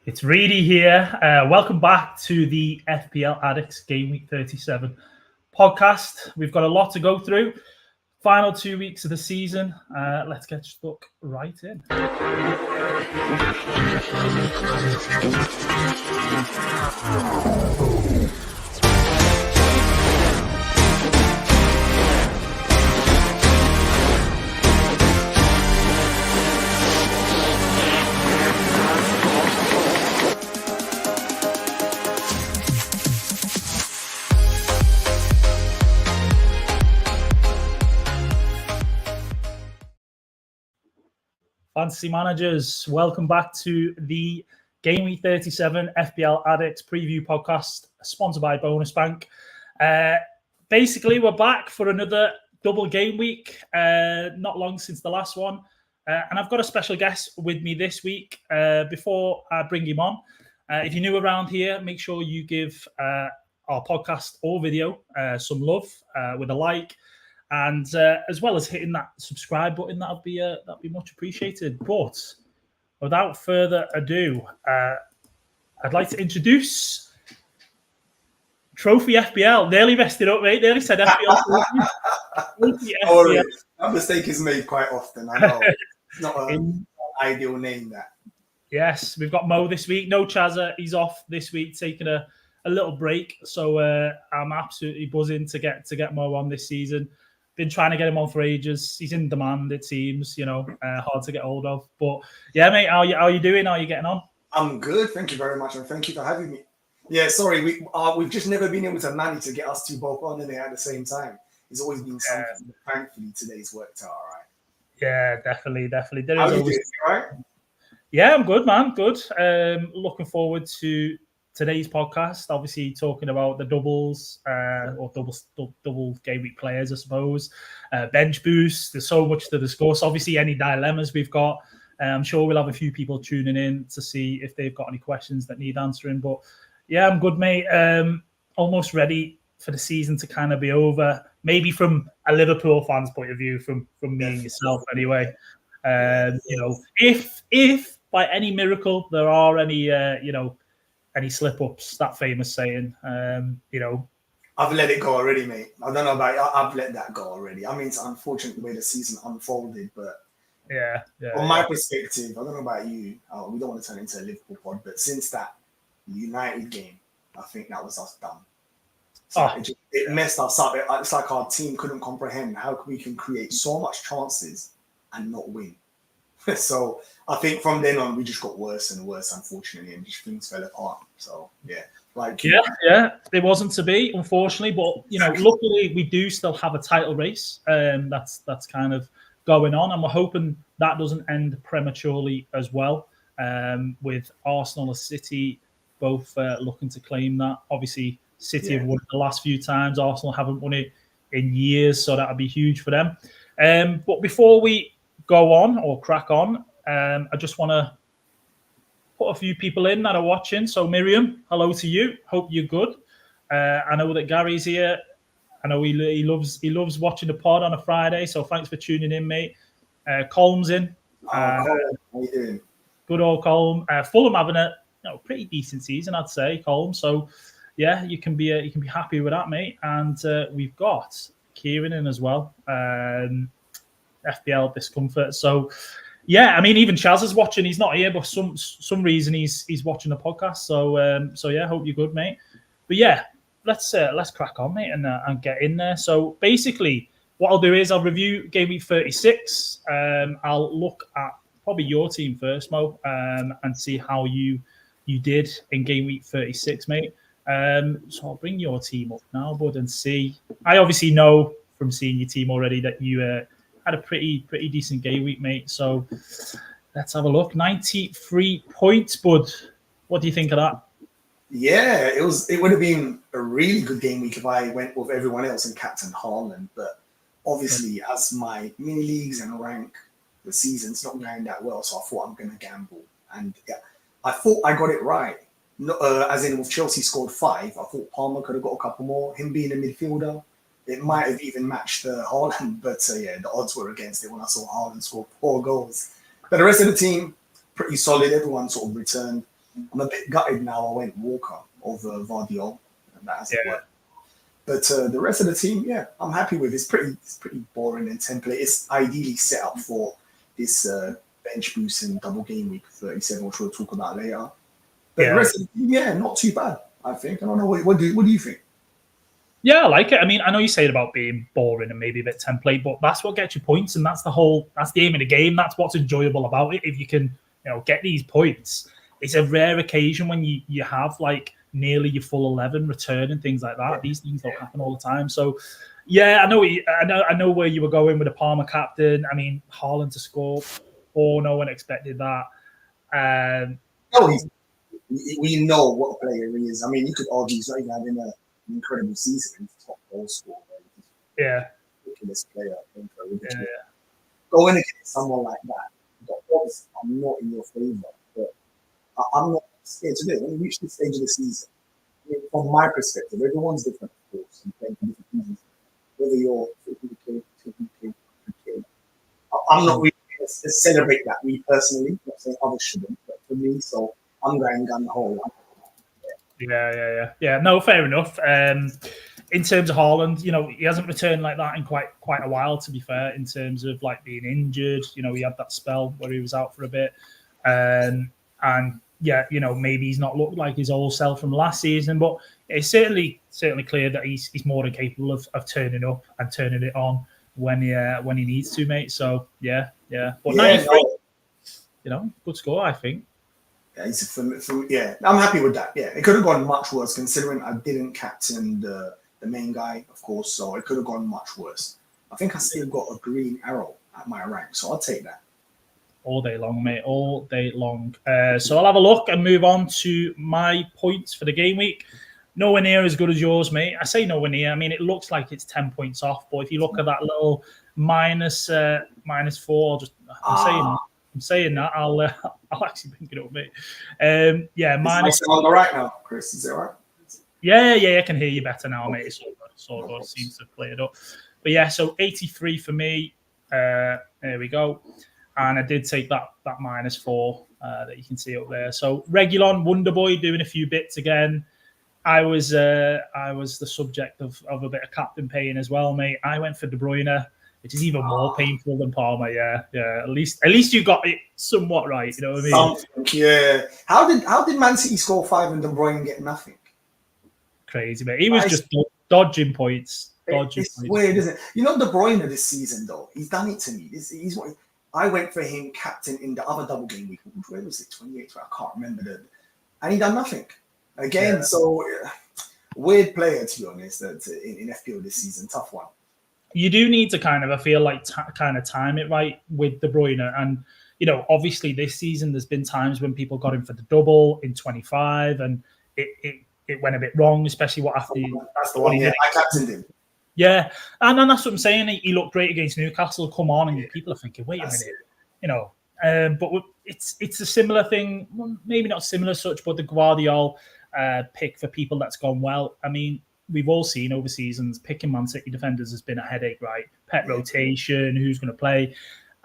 It's Reedy here. Welcome back to the FPL Addicts Gameweek 37 podcast. We've got a lot to go through. Final 2 weeks of the season. Let's get stuck right in. Fantasy managers, welcome back to the Gameweek 37 FPL Addicts preview podcast, sponsored by Bonus Bank. Basically, we're back for another double game week, not long since the last one. And I've got a special guest with me this week. Before I bring him on, if you're new around here, make sure you give our podcast or video some love with a like. And as well as hitting that subscribe button, that'd be much appreciated. But without further ado, I'd like to introduce Trophy FPL. Nearly messed it up, mate. Nearly said FPL. Trophy FPL. That mistake is made quite often. I know it's not an ideal name. That. Yes, we've got Mo this week. No Chazza. He's off this week, taking a little break. So I'm absolutely buzzing to get Mo on this season. Been trying to get him on for ages. He's in demand, it seems, hard to get hold of. But yeah, mate, how you doing? How are you getting on? I'm good. Thank you very much. And thank you for having me. Yeah, sorry. We've just never been able to manage to get us two both on in there at the same time. It's always been something. But thankfully, today's worked out all right. Yeah, definitely. There How is are you always... doing? You all right? Yeah, I'm good, man. Good. Looking forward to today's podcast, obviously talking about the doubles or double game week players, I suppose. Bench boosts. There's so much to discuss. Obviously, any dilemmas we've got. I'm sure we'll have a few people tuning in to see if they've got any questions that need answering. But yeah, I'm good, mate. Almost ready for the season to kind of be over. Maybe from a Liverpool fan's point of view, from me and yourself, anyway. If by any miracle there are any slip-ups, that famous saying, I've let it go already, mate. I don't know about you. I've let that go already. I mean, it's unfortunate the way the season unfolded, but from my perspective, I don't know about you. We don't want to turn into a Liverpool pod, but since that United game, I think that was us done. So it messed us up. It's like our team couldn't comprehend how we can create so much chances and not win. So I think from then on, we just got worse and worse, unfortunately, and just things fell apart. So, yeah. It wasn't to be, unfortunately. But, luckily, we do still have a title race. That's kind of going on. And we're hoping that doesn't end prematurely as well, with Arsenal and City both looking to claim that. Obviously, City have won it the last few times. Arsenal haven't won it in years, so that would be huge for them. But before we go on or crack on, I just want to put a few people in that are watching. So Miriam, hello to you. Hope you're good. I know that Gary's here. I know he loves watching the pod on a Friday. So thanks for tuning in, mate. Colm's in. How you doing? Good old Colm. Fulham having a pretty decent season, I'd say, Colm. So yeah, you can be happy with that, mate. And we've got Kieran in as well. FPL Discomfort. So yeah, I mean, even Chaz is watching. He's not here, but some reason he's watching the podcast. So yeah, hope you're good, mate. But yeah, let's crack on, mate, and get in there. So basically, what I'll do is I'll review Game Week 36. I'll look at probably your team first, Mo, and see how you did in Game Week 36, mate. So I'll bring your team up now, bud, and see. I obviously know from seeing your team already that you had a pretty decent game week, mate. So let's have a look. 93 points, bud. What do you think of that? Yeah, it would have been a really good game week if I went with everyone else and captain Haaland. But obviously, as my mini leagues and rank, the season's not going that well. So I thought I'm going to gamble. And yeah, I thought I got it right. No, as in with Chelsea scored 5, I thought Palmer could have got a couple more. Him being a midfielder, it might have even matched Haaland, but the odds were against it when I saw Haaland score 4 goals. But the rest of the team, pretty solid. Everyone sort of returned. I'm a bit gutted now. I went Walker over Vardiol, and that hasn't worked. But the rest of the team, yeah, I'm happy with. It's pretty boring and template. It's ideally set up for this bench boost and double game week 37, which we'll talk about later. But the rest of the team, yeah, not too bad, I think. I don't know. What do you think? Yeah, I like it. I mean, I know you say it about being boring and maybe a bit template, but that's what gets you points, and that's the aim of the game. That's what's enjoyable about it. If you can, get these points, it's a rare occasion when you have like nearly your full 11 return and things like that. Yeah. These things don't happen all the time. So, yeah, I know where you were going with the Palmer captain. I mean, Haaland to score 4, no one expected that. We know what player he is. I mean, you could argue he's not even having an incredible season. He's top goal scorer. Yeah. Ridiculous player. Going against someone like that, the odds are not in your favour. But I'm not scared to do it. When you reach this stage of the season, from my perspective, everyone's different, of course, and playing for different reasons. Whether you're 50k, 200k, 100k, I'm not really going to celebrate that, me personally. I'm not saying others shouldn't, but for me, so I'm going gun the whole lot. Yeah. No, fair enough. In terms of Haaland, he hasn't returned like that in quite a while, to be fair, in terms of like being injured. He had that spell where he was out for a bit. And yeah, maybe he's not looked like his old self from last season, but it's certainly clear that he's more than capable of turning up and turning it on when he needs to, mate. So yeah. But 93, good score, I think. Yeah, I'm happy with that. Yeah, it could have gone much worse considering I didn't captain the main guy, of course, so it could have gone much worse. I think I still got a green arrow at my rank, so I'll take that. All day long, mate. All day long. So I'll have a look and move on to my points for the game week. Nowhere near as good as yours, mate. I say nowhere near. I mean, it looks like it's 10 points off, but if you look at that little minus 4, I'm saying that. I'll actually bring it up, mate. Minus. On the right now, Chris. Is that right? Yeah. I can hear you better now, mate. It's all good. Seems to have cleared up. But yeah, so 83 for me. There we go. And I did take that -4 that you can see up there. So Regulon, Wonderboy doing a few bits again. I was the subject of a bit of captain pain as well, mate. I went for De Bruyne, which is even more painful than Palmer. Yeah. At least you got it somewhat right. You know what I mean? Something, yeah. How did Man City score 5 and De Bruyne get nothing? Crazy, mate. He was just dodging points. It's weird, isn't it? De Bruyne this season, though, he's done it to me. He's what I went for him captain in the other double game week. Where was it? 28. I can't remember and he done nothing again. Yeah. So weird player, to be honest. That in FPL this season, tough one. You do need to kind of time it right with De Bruyne, and obviously this season there's been times when people got him for the double in 25, and it went a bit wrong, especially after that's the one. Yeah, I captained him. Yeah, and that's what I'm saying. He looked great against Newcastle. Come on, and people are thinking, wait a minute, but it's a similar thing. Well, maybe not similar as such, but the Guardiola pick for people that's gone well. I mean, we've all seen over seasons picking Man City defenders has been a headache, right? Pet rotation, who's going to play,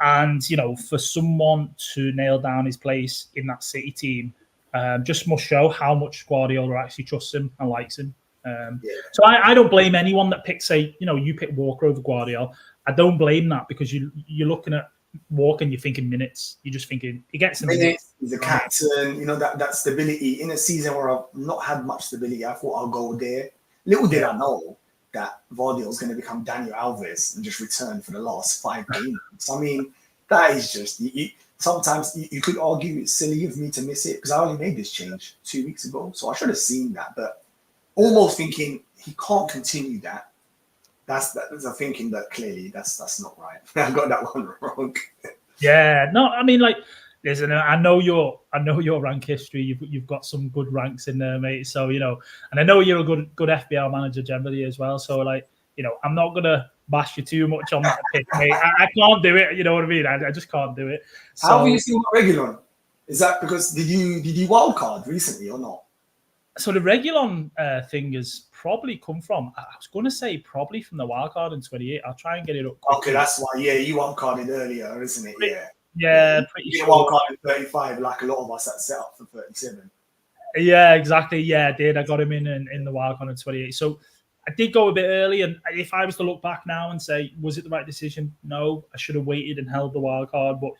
and for someone to nail down his place in that City team, just must show how much Guardiola actually trusts him and likes him. So I don't blame anyone that picks, you pick Walker over Guardiola. I don't blame that because you're looking at Walker and you're thinking minutes. You're just thinking he gets the minutes. He's a captain. That stability in a season where I've not had much stability. I thought I'll go there. Little did I know that Vardiol is going to become Daniel Alves and just return for the last 5 games. I mean, that is just sometimes you could argue it's silly of me to miss it because I only made this change 2 weeks ago, so I should have seen that, but. Almost thinking he can't continue that. That's a thinking that clearly that's not right. I got that one wrong. Yeah, no, I mean, like, listen, I know your rank history. You've got some good ranks in there, mate. So and I know you're a good FPL manager generally as well. So I'm not gonna bash you too much on that pick, mate. I can't do it. You know what I mean? I just can't do it. So, how have you seen Regulon? Is that because did you wildcard recently or not? So the Regulon thing has probably come from, I was going to say probably from the wildcard in 28. I'll try and get it up quickly. Okay, that's why. Yeah, you wildcarded earlier, isn't it? Yeah, pretty sure. You wildcarded 35 like a lot of us that set up for 37. Yeah, exactly. Yeah, I did. I got him in the wildcard at 28. So I did go a bit early, and if I was to look back now and say, was it the right decision? No, I should have waited and held the wildcard. But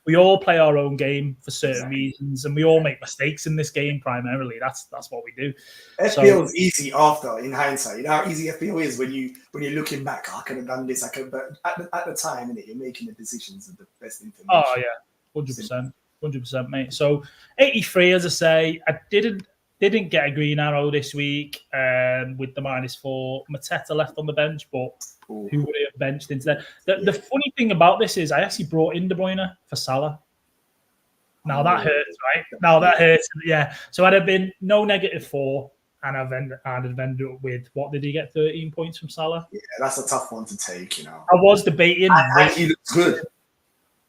we all play our own game for certain reasons, and we all make mistakes in this game. Primarily, that's what we do. FPL is easy after, in hindsight. You know how easy FPL is when you're looking back. I could have done this. But at the time, you're making the decisions of the best information. Oh yeah, 100%, mate. So 83, as I say, I didn't get a green arrow this week with the -4. Mateta left on the bench, but who would he have benched instead? The funny thing about this is I actually brought in De Bruyne for Salah. Now that hurts, right? Now that hurts, yeah. So I'd have been no -4, and I'd have ended up with, what did he get, 13 points from Salah? Yeah, that's a tough one to take, you know. I was debating. And he looks good.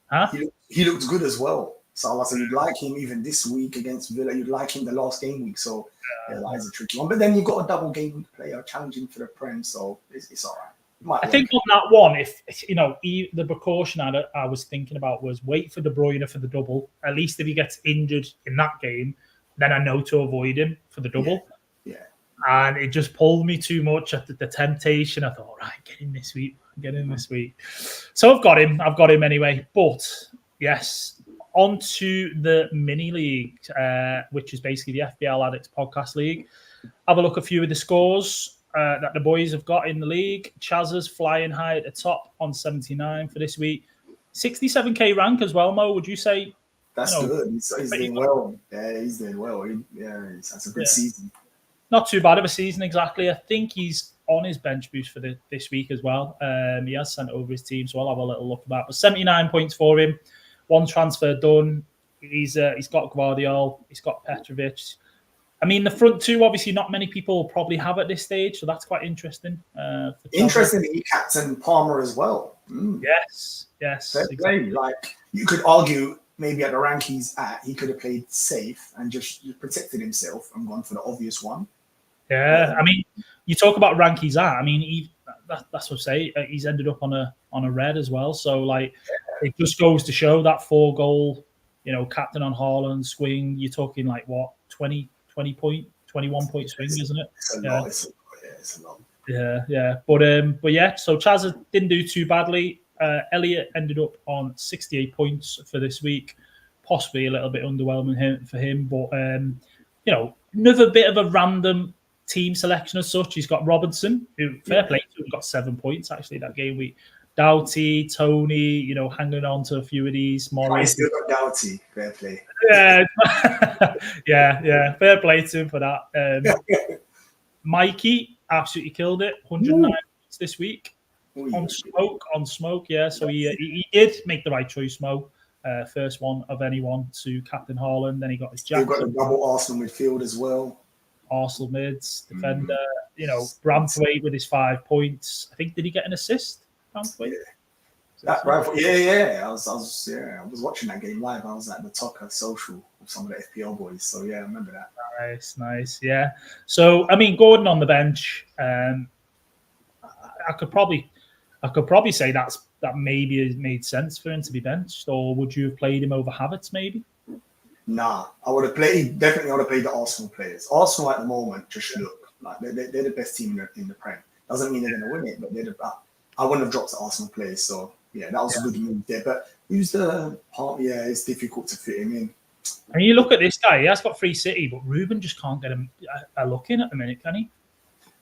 Huh? He looked good as well. Salah, so you'd like him even this week against Villa. You'd like him the last game week. So that is a tricky one. But then you've got a double game week player challenging for the Prem, so it's all right. I think on that one, if the precaution I was thinking about was wait for De Bruyne for the double. At least if he gets injured in that game, then I know to avoid him for the double. Yeah. And it just pulled me too much at the temptation. I thought, all right, get in this week. So I've got him anyway. But yes, on to the mini league, which is basically the FPL Addicts podcast league. Have a look at a few of the scores that the boys have got in the league. Chazza's flying high at the top on 79 for this week. 67k rank as well, Mo. Would you say? That's good. He's doing well. Yeah, he's doing well. That's a good season. Not too bad of a season, exactly. I think he's on his bench boost for this week as well. He has sent over his team, so I'll have a little look at that. But 79 points for him. One transfer done. He's got Guardiola. He's got Petrovic. I mean, the front two, obviously, not many people probably have at this stage, so that's quite interesting. Interesting that he captain Palmer as well. Yes, exactly. Like, you could argue maybe at the rank he's at, he could have played safe and just protected himself and gone for the obvious one. Yeah, I mean, you talk about rank he's at. I mean, that's what I say. He's ended up on a red as well. So, like, it just goes to show that 4-goal, captain on Haaland swing. You're talking like what, 21 point swing, isn't it? It's a lot. Yeah. But yeah. So Chaz didn't do too badly. Elliot ended up on 68 points for this week. Possibly a little bit underwhelming for him, but another bit of a random team selection as such. He's got Robinson, who fair play to him, got 7 points actually that game week. Doughty, Tony, hanging on to a few of these. I still got Doughty, fair play. Yeah, yeah, fair play to him for that. Mikey absolutely killed it, 109 points this week. On smoke, yeah. So he did make the right choice, Mo. First one of anyone to captain Haaland. Then he got his Jackson. He got a double Arsenal midfield as well. Arsenal mids, defender. Branthwaite with his 5 points. I think, did he get an assist? Branthwaite? Yeah. I was watching that game live. I was at the Tucker social with some of the FPL boys. So yeah, I remember that. Nice. Yeah. So I mean, Gordon on the bench. I could probably say that maybe it made sense for him to be benched, or would you have played him over Havertz maybe? Nah, I would have played the Arsenal players. Arsenal at the moment just look like they're the best team in the Prem. Doesn't mean they're going to win it, but I wouldn't have dropped the Arsenal players. So yeah, that was a good move there. But who's the part? Yeah, it's difficult to fit him in. And you look at this guy; he has got free City, but Ruben just can't get him a look in at the minute, can he?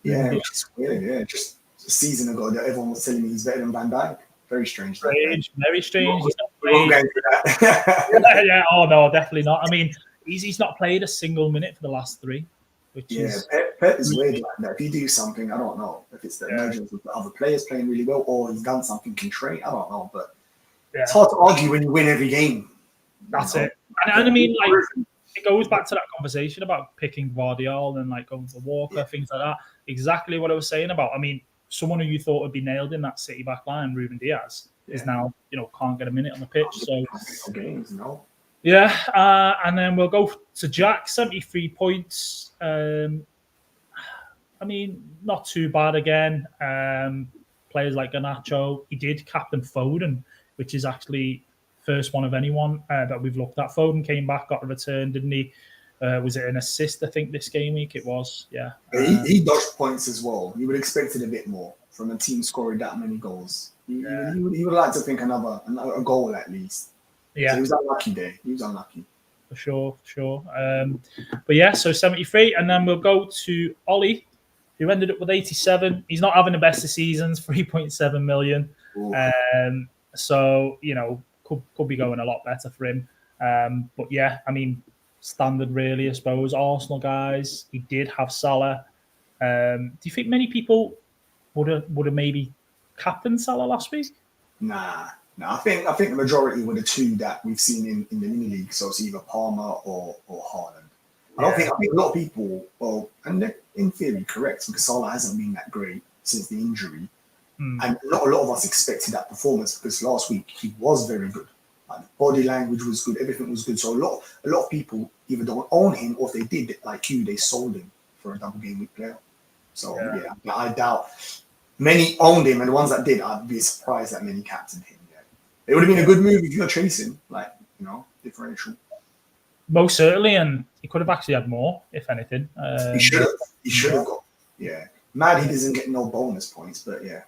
Yeah, which is weird. Yeah, just a season ago, that everyone was telling me he's better than Van Dijk. Very strange. Very strange. He's not played. Yeah. Oh no, definitely not. I mean, he's not played a single minute for the last 3. Which is Pep is weird like that. If you do something, I don't know if it's the emergence of the other players playing really well, or he's done something contrary. I don't know, but it's hard to argue when you win every game. That's it. And I mean, like, it goes back to that conversation about picking Guardiola and like going for Walker, things like that. Exactly what I was saying about. I mean, someone who you thought would be nailed in that City back line, Ruben Diaz, is now, can't get a minute on the pitch. So, and then we'll go to Jack, 73 points. I mean, not too bad again. Players like Garnacho, he did captain Foden, which is actually first one of anyone that we've looked at. Foden came back, got a return, didn't he? Was it an assist? I think this game week it was. Yeah. He dodged points as well. You would expect it a bit more from a team scoring that many goals. He would like to think a goal at least. Yeah. So he was unlucky there. He was unlucky. For sure. But yeah, so 73. And then we'll go to Ollie, who ended up with 87. He's not having the best of seasons, 3.7 million. So, could be going a lot better for him. But yeah, I mean, standard really, I suppose. Arsenal guys, he did have Salah. Do you think many people would have maybe captained Salah last week? Nah. I think the majority were the two that we've seen in the mini league. So it's either Palmer or Haaland. I think a lot of people, and they're in theory correct, because Salah hasn't been that great since the injury. And not a lot of us expected that performance, because last week he was very good. Like, the body language was good, everything was good. So a lot of people either don't own him, or if they did, like you, they sold him for a double game week player. So yeah, I doubt many owned him, and the ones that did, I'd be surprised that many captained him. Yeah. It would have been a good move if you're chasing, differential. Most certainly, and he could have actually had more, if anything. He should have got. Yeah. Mad he doesn't get no bonus points, but yeah.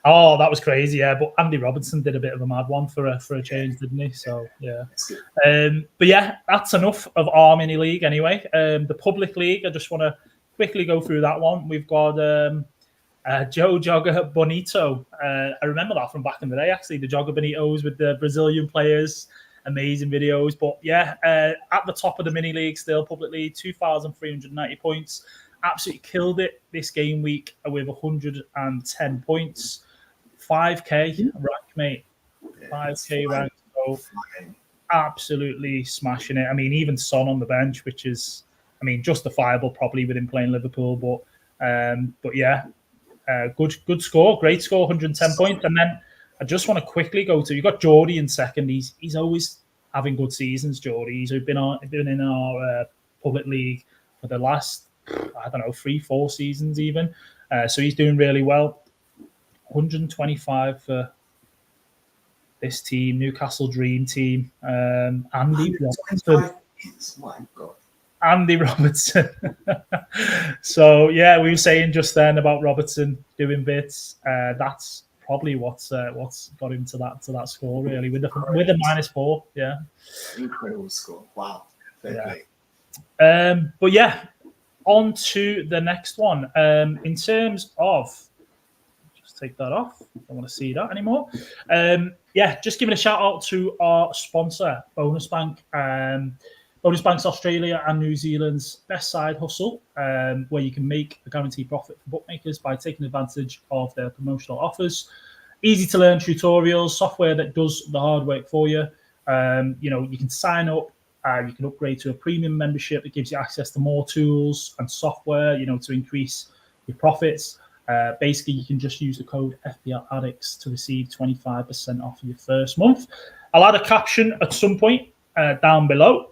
Oh, that was crazy, yeah. But Andy Robertson did a bit of a mad one for a change, didn't he? So, yeah. But yeah, that's enough of our mini league anyway. The public league, I just want to quickly go through that one. We've got Joe Jogger Bonito. I remember that from back in the day, actually, the Jogger Bonitos with the Brazilian players. Amazing videos. But yeah, at the top of the mini league still, public league, 2,390 points. Absolutely killed it this game week with 110 points. 5K rank, mate. 5K rank. So absolutely smashing it. I mean, even Son on the bench, which is, justifiable probably with him playing Liverpool. But yeah, good score. Great score, 110 points. And then I just want to quickly go to, you've got Geordie in second. He's always having good seasons, Geordie. He's been in our public league for the last, 3-4 seasons even. So he's doing really well. 125 for this team, Newcastle Dream Team. Andy Robertson. My God. Andy Robertson. So yeah, we were saying just then about Robertson doing bits. That's probably what's got him to that score really with a -4. Yeah. Incredible score. Wow. Fair play. But yeah, on to the next one. In terms of, just take that off. I don't want to see that anymore. Just giving a shout out to our sponsor, Bonus Bank. Bonus Bank's Australia and New Zealand's best side hustle, where you can make a guaranteed profit for bookmakers by taking advantage of their promotional offers. Easy to learn tutorials, software that does the hard work for you. You can sign up. You can upgrade to a premium membership that gives you access to more tools and software, to increase your profits. Basically, you can just use the code FPL Addicts to receive 25% off your first month. I'll add a caption at some point down below.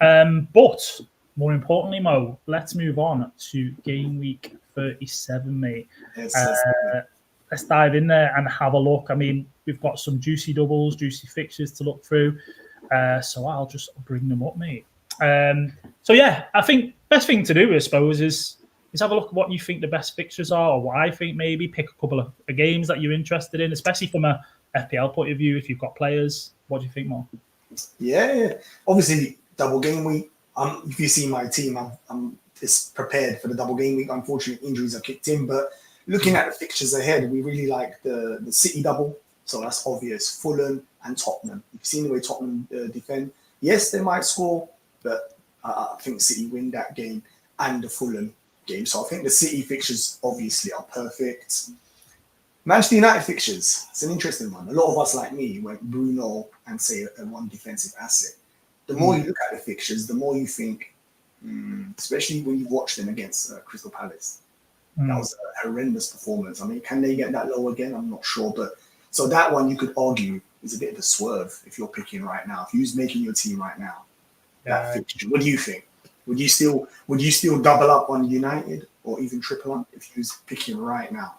But more importantly, Mo, let's move on to game week 37, mate. Let's dive in there and have a look. We've got some juicy doubles, juicy fixtures to look through. So I'll just bring them up, mate. I think best thing to do, I suppose, is have a look at what you think the best fixtures are, or what I think maybe. Pick a couple of games that you're interested in, especially from a FPL point of view. If you've got players, what do you think, Mo? Yeah, obviously double game week. If you see my team, I'm just prepared for the double game week. Unfortunately, injuries are kicked in, but looking at the fixtures ahead, we really like the City double. So that's obvious. Fulham and Tottenham. You've seen the way Tottenham defend. Yes, they might score, but I think City win that game and the Fulham game. So I think the City fixtures obviously are perfect. Manchester United fixtures. It's an interesting one. A lot of us, like me, went Bruno and say a one defensive asset. The more you look at the fixtures, the more you think, especially when you watch them against Crystal Palace. That was a horrendous performance. Can they get that low again? I'm not sure. But so that one you could argue is a bit of a swerve if you're picking right now. If you're making your team right now, that fixture. What do you think? Would you still double up on United or even triple up if you was picking right now?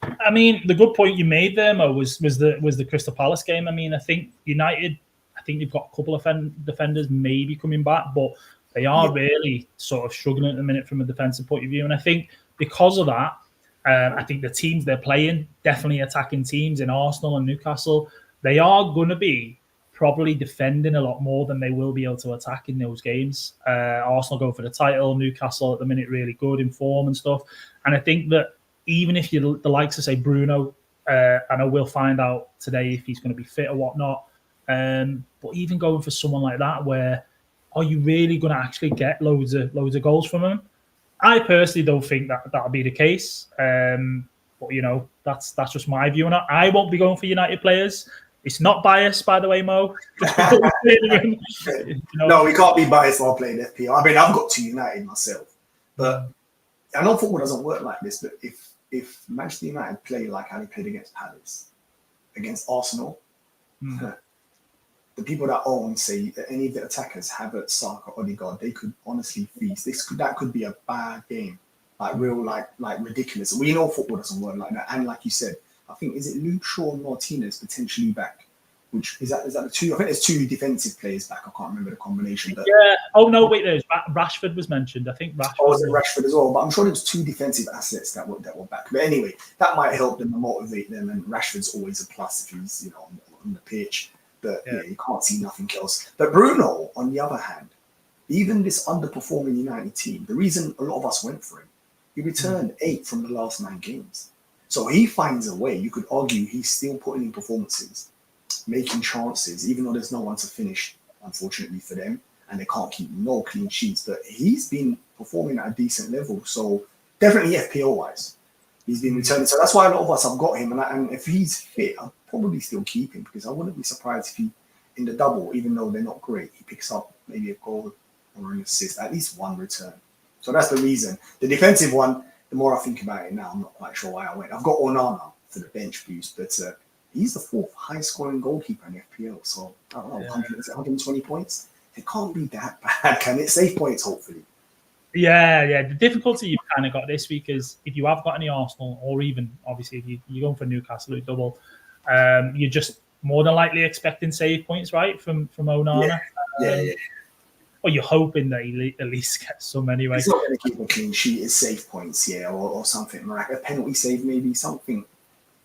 The good point you made there, Mo, was the Crystal Palace game. I think United, they've got a couple of defenders maybe coming back, but They are really sort of struggling at the minute from a defensive point of view. And I think because of that, I think the teams they're playing, definitely attacking teams in Arsenal and Newcastle, they are going to be probably defending a lot more than they will be able to attack in those games. Arsenal go for the title, Newcastle at the minute really good in form and stuff. And I think that even if you're the likes of, say, Bruno, I know we'll find out today if he's going to be fit or whatnot, but even going for someone like that, where are you really going to actually get loads of goals from him? I personally don't think that'll be the case. But, you know, that's just my view on it. I won't be going for United players. It's not biased, by the way, Mo. No, we can't be biased while playing FPL. I mean, I've got 2 United myself. But I know football doesn't work like this, but if Manchester United play like how they played against Palace, against Arsenal, the people that own, say, any of the attackers, Havertz, Saka, Odegaard, they could honestly feast. That could be a bad game, like ridiculous. We know football doesn't work like that. And like you said, I think, is it Luke Shaw and Martinez potentially back? Which is that the 2? I think there's 2 defensive players back. I can't remember the combination. But yeah. Oh no, wait. There's Rashford was mentioned. I think Rashford. Oh, was it Rashford as well? But I'm sure there was 2 defensive assets that were back. But anyway, that might help them and motivate them. And Rashford's always a plus if he's, you know, on the pitch. But yeah, you can't see nothing else. But Bruno, on the other hand, even this underperforming United team, the reason a lot of us went for him, he returned 8 from the last 9 games. So he finds a way. You could argue he's still putting in performances, making chances, even though there's no one to finish, unfortunately for them, and they can't keep no clean sheets. But he's been performing at a decent level. So definitely FPL-wise, he's been returning. So that's why a lot of us have got him. And if he's fit, I'll probably still keep him, because I wouldn't be surprised if he, in the double, even though they're not great, he picks up maybe a goal or an assist, at least 1 return. So that's the reason. The defensive one, the more I think about it now, I'm not quite sure why I went. I've got Onana for the bench boost, but he's the 4th highest scoring goalkeeper in FPL. So I don't know, 120 points. It can't be that bad, can it? Save points, hopefully. Yeah. The difficulty you've kind of got this week is if you have got any Arsenal, or even obviously if you're going for Newcastle with double, you're just more than likely expecting save points, right, from Onana. Yeah. Or you're hoping that he at least gets some anyway. He's not going to keep a clean sheet. It's save points, or something like a penalty save, maybe something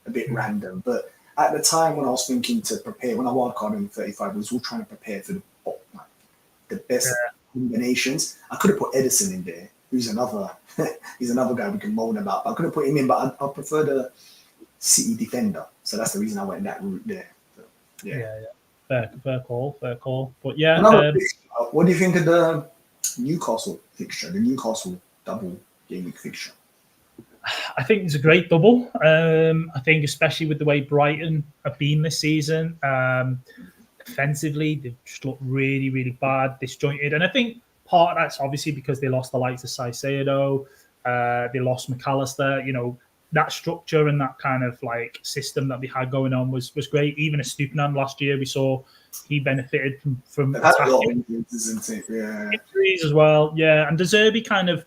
a bit random. But at the time when I was thinking to prepare, when I wildcarded in 35, I was all trying to prepare for the best combinations. I could have put Edison in there, who's another guy we can moan about. But I could have put him in, but I prefer the City defender. So that's the reason I went that route there. So, yeah. Fair call. But yeah. What do you think of the Newcastle fixture, the Newcastle double game week fixture? I think it's a great double. I think especially with the way Brighton have been this season, defensively, they've just looked really, really bad, disjointed. And I think part of that's obviously because they lost the likes of Caicedo, they lost McAllister, you know, that structure and that kind of like system that they had going on was great. Even a Stupinan last year, we saw he benefited from injuries as well. Yeah, and De Zerbi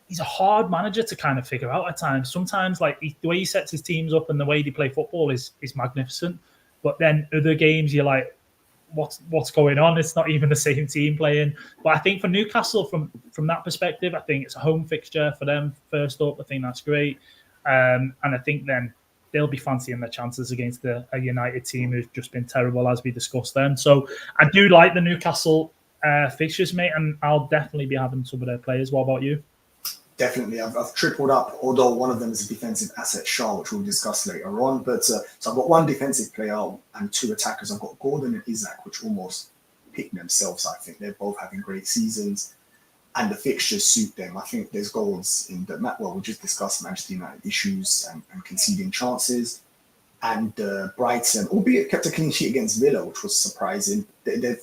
he's a hard manager to kind of figure out at times. Sometimes like the way he sets his teams up and the way they play football is magnificent. But then other games you're like, what's going on? It's not even the same team playing. But I think for Newcastle, from that perspective, I think it's a home fixture for them first up. I think that's great. And I think then they'll be fancying their chances against a United team who's just been terrible, as we discussed then. So I do like the Newcastle fixtures, mate, and I'll definitely be having some of their players. What about you? Definitely. I've tripled up, although one of them is a defensive asset, Shaw, which we'll discuss later on. But so I've got 1 defensive player and 2 attackers. I've got Gordon and Isak, which almost pick themselves. I think they're both having great seasons. And the fixtures suit them. I think there's goals in the map. Well, we just discussed Manchester United issues and conceding chances. And Brighton, albeit kept a clean sheet against Villa, which was surprising. They're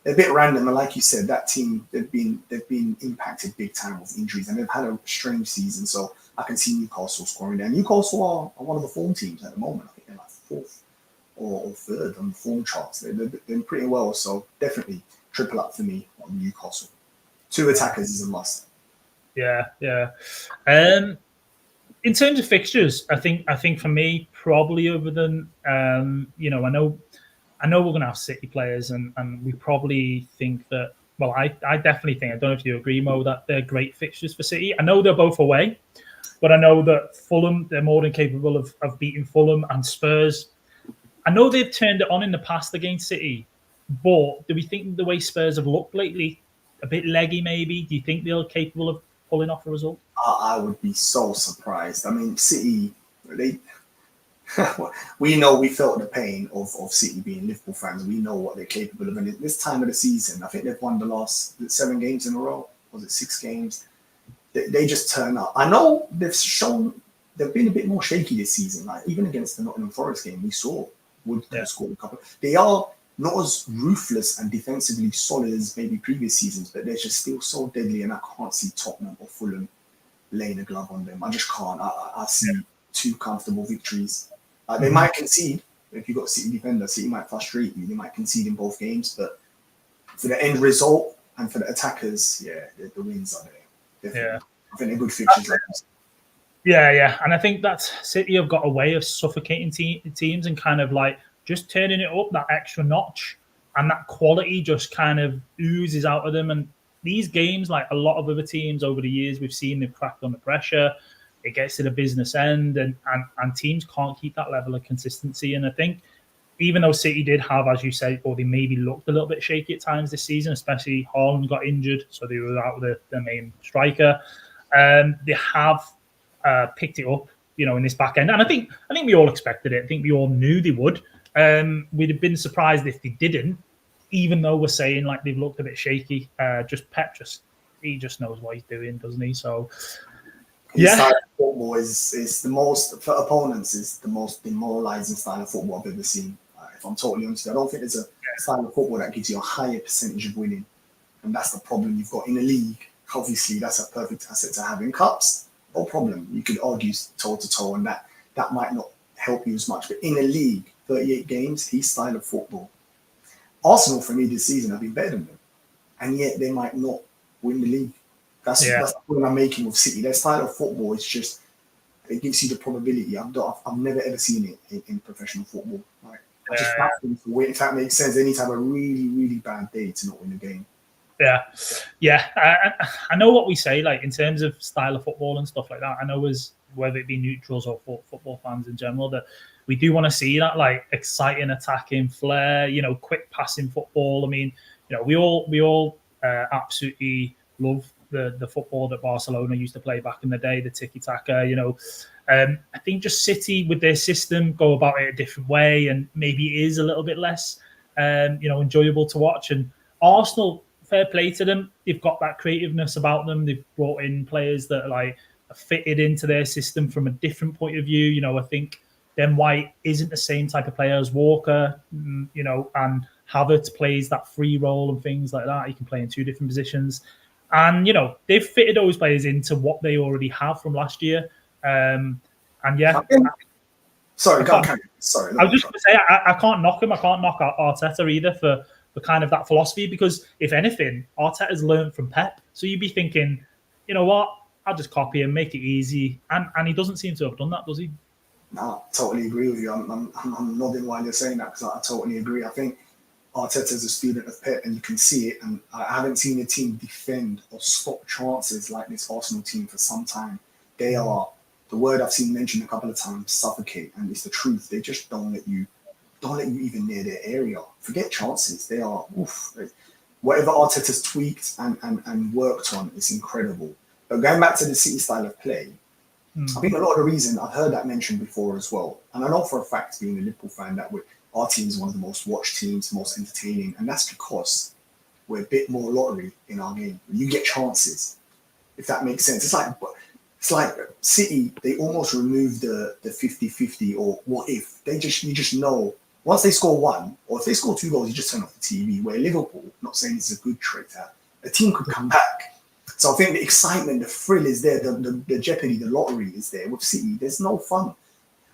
a bit random. And like you said, that team, they've been impacted big time with injuries. And they've had a strange season. So I can see Newcastle scoring there. Newcastle are one of the form teams at the moment. I think they're like 4th or 3rd on the form charts. They're doing pretty well. So definitely triple up for me on Newcastle. 2 attackers is a must. Yeah. In terms of fixtures, I think for me, probably other than I know we're going to have City players, and we probably think that well, I definitely think, I don't know if you agree, Mo, that they're great fixtures for City. I know they're both away, but I know that Fulham, they're more than capable of beating Fulham, and Spurs. I know they've turned it on in the past against City, but do we think the way Spurs have looked lately, a bit leggy maybe? Do you think they're capable of pulling off a result? I would be so surprised. I mean, City, we know, we felt the pain of City being Liverpool fans. We know what they're capable of. And at this time of the season, I think they've won the last 7 games in a row. Was it 6 games? They just turn up. I know they've been a bit more shaky this season. Like even against the Nottingham Forest game, we saw Wood scored a couple. They are not as ruthless and defensively solid as maybe previous seasons, but they're just still so deadly, and I can't see Tottenham or Fulham laying a glove on them. I just can't. I see 2 comfortable victories. They might concede. If you've got a City defender, City might frustrate you. They might concede in both games, but for the end result and for the attackers, the wins are there. Definitely. Yeah. I think they're good fixtures like this. Yeah. And I think that City have got a way of suffocating teams and kind of like just turning it up that extra notch, and that quality just kind of oozes out of them. And these games, like a lot of other teams over the years, we've seen they've cracked under pressure. It gets to the business end, and teams can't keep that level of consistency. And I think even though City did have, as you said, or they maybe looked a little bit shaky at times this season, especially Haaland got injured, so they were out with their main striker. They have picked it up, in this back end. And I think we all expected it. I think we all knew they would. We'd have been surprised if they didn't, even though we're saying like they've looked a bit shaky. Pep he just knows what he's doing, doesn't he? So his style of football is the most, for opponents, is the most demoralizing style of football I've ever seen. If I'm totally honest, I don't think there's a style of football that gives you a higher percentage of winning, and that's the problem you've got in a league. Obviously, that's a perfect asset to have in cups. No problem. You could argue toe to toe, and that might not help you as much. But in a league, 38 games, his style of football. Arsenal, for me, this season have been better than them, and yet they might not win the league. That's the point I'm making with City. Their style of football is just, it gives you the probability. I've never ever seen it in professional football. Like, I just if that makes sense, they need to have a really, really bad day to not win the game. Yeah. I know what we say, like in terms of style of football and stuff like that. I know as whether it be neutrals or football fans in general, that we do want to see that like exciting attacking flair, quick passing football. I mean, we all absolutely love the football that Barcelona used to play back in the day, the tiki-taka, I think just City with their system go about it a different way, and maybe it is a little bit less, enjoyable to watch. And Arsenal, fair play to them. They've got that creativeness about them. They've brought in players that are fitted into their system from a different point of view. I think Ben White isn't the same type of player as Walker, and Havertz plays that free role and things like that. He can play in 2 different positions. And, they've fitted those players into what they already have from last year. Sorry, I was just going to say, I can't knock him. I can't knock Arteta either for kind of that philosophy, because if anything, Arteta's learned from Pep. So you'd be thinking, you know what, I'll just copy him, make it easy. And he doesn't seem to have done that, does he? No, I totally agree with you. I'm nodding while you're saying that, because I totally agree. I think Arteta's a student of Pep, and you can see it. And I haven't seen a team defend or stop chances like this Arsenal team for some time. They are, the word I've seen mentioned a couple of times, suffocate, and it's the truth. They just don't let you even near their area. Forget chances. They are, whatever Arteta's tweaked and worked on is incredible. But going back to the City style of play, I think a lot of the reason, I've heard that mentioned before as well, and I know for a fact, being a Liverpool fan, that our team is one of the most watched teams, most entertaining, and that's because we're a bit more lottery in our game. You get chances, if that makes sense. It's like City, they almost remove the 50-50 or what if. You just know, once they score 1, or if they score 2 goals, you just turn off the TV. Where Liverpool, not saying it's a good trait, a team could come back. So I think the excitement, the thrill is there, the jeopardy, the lottery is there. With City, there's no fun.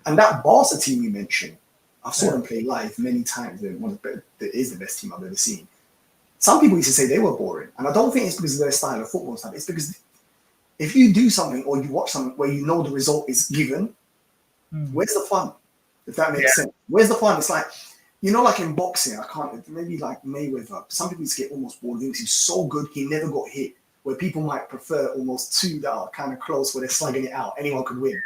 And that Barca team you mentioned, I've saw them play live many times. It is the best team I've ever seen. Some people used to say they were boring, and I don't think it's because of their style of football stuff. It's because if you do something or you watch something where you know the result is given, where's the fun? If that makes sense. Where's the fun? It's like You know, like in boxing, I can't, maybe like Mayweather, some people used to get almost bored of him because he's so good, he never got hit. Where people might prefer almost two that are kind of close where they're slugging it out. Anyone could win.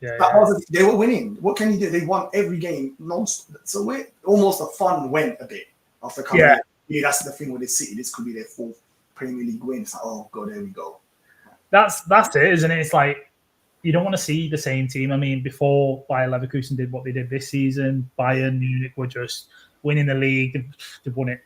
They were winning. What can you do? They won every game non-stop. So almost the fun went a bit after coming in. Yeah, that's the thing with the City. This could be their 4th Premier League win. It's like, oh, God, there we go. That's it, isn't it? It's like, you don't want to see the same team. I mean, before Bayer Leverkusen did what they did this season, Bayern Munich were just winning the league. They've won it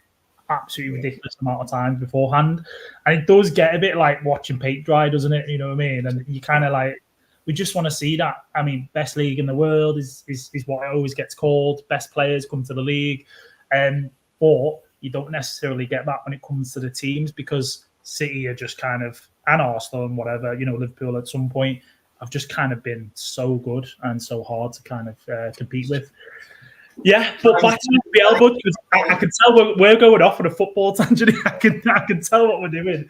absolutely ridiculous amount of times beforehand. And it does get a bit like watching paint dry, doesn't it? You know what I mean? And you kind of like, we just want to see that. I mean, best league in the world is what it always gets called. Best players come to the league. But you don't necessarily get that when it comes to the teams, because City are just kind of, and Arsenal and whatever, you know, Liverpool at some point have just kind of been so good and so hard to kind of compete with. Yeah, but back to the FPL, bud, I can tell we're going off on a football tangent. I can tell what we're doing.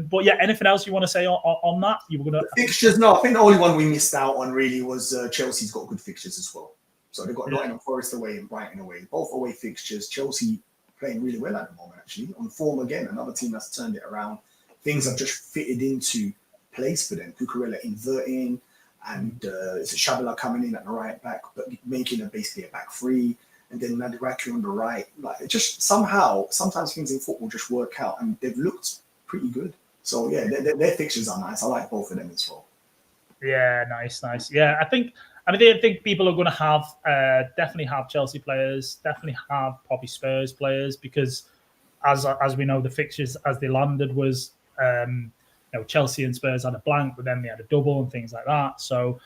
But yeah, anything else you want to say on that? You were gonna fixtures? No, I think the only one we missed out on really was Chelsea's got good fixtures as well. So they've got Nottingham Forest away and Brighton away, both away fixtures. Chelsea playing really well at the moment, actually, on form again. Another team that's turned it around. Things have just fitted into place for them. Cucurella inverting. And it's a Shabala coming in at the right back, but making basically a back three, and then Nadiraki on the right. Like, it just somehow, sometimes things in football just work out, and they've looked pretty good. So yeah, their fixtures are nice. I like both of them as well. Yeah, nice. Yeah, I think people are going to have definitely have Chelsea players, definitely have probably Spurs players, because as we know, the fixtures as they landed was. Chelsea and Spurs had a blank, but then they had a double and things like that. So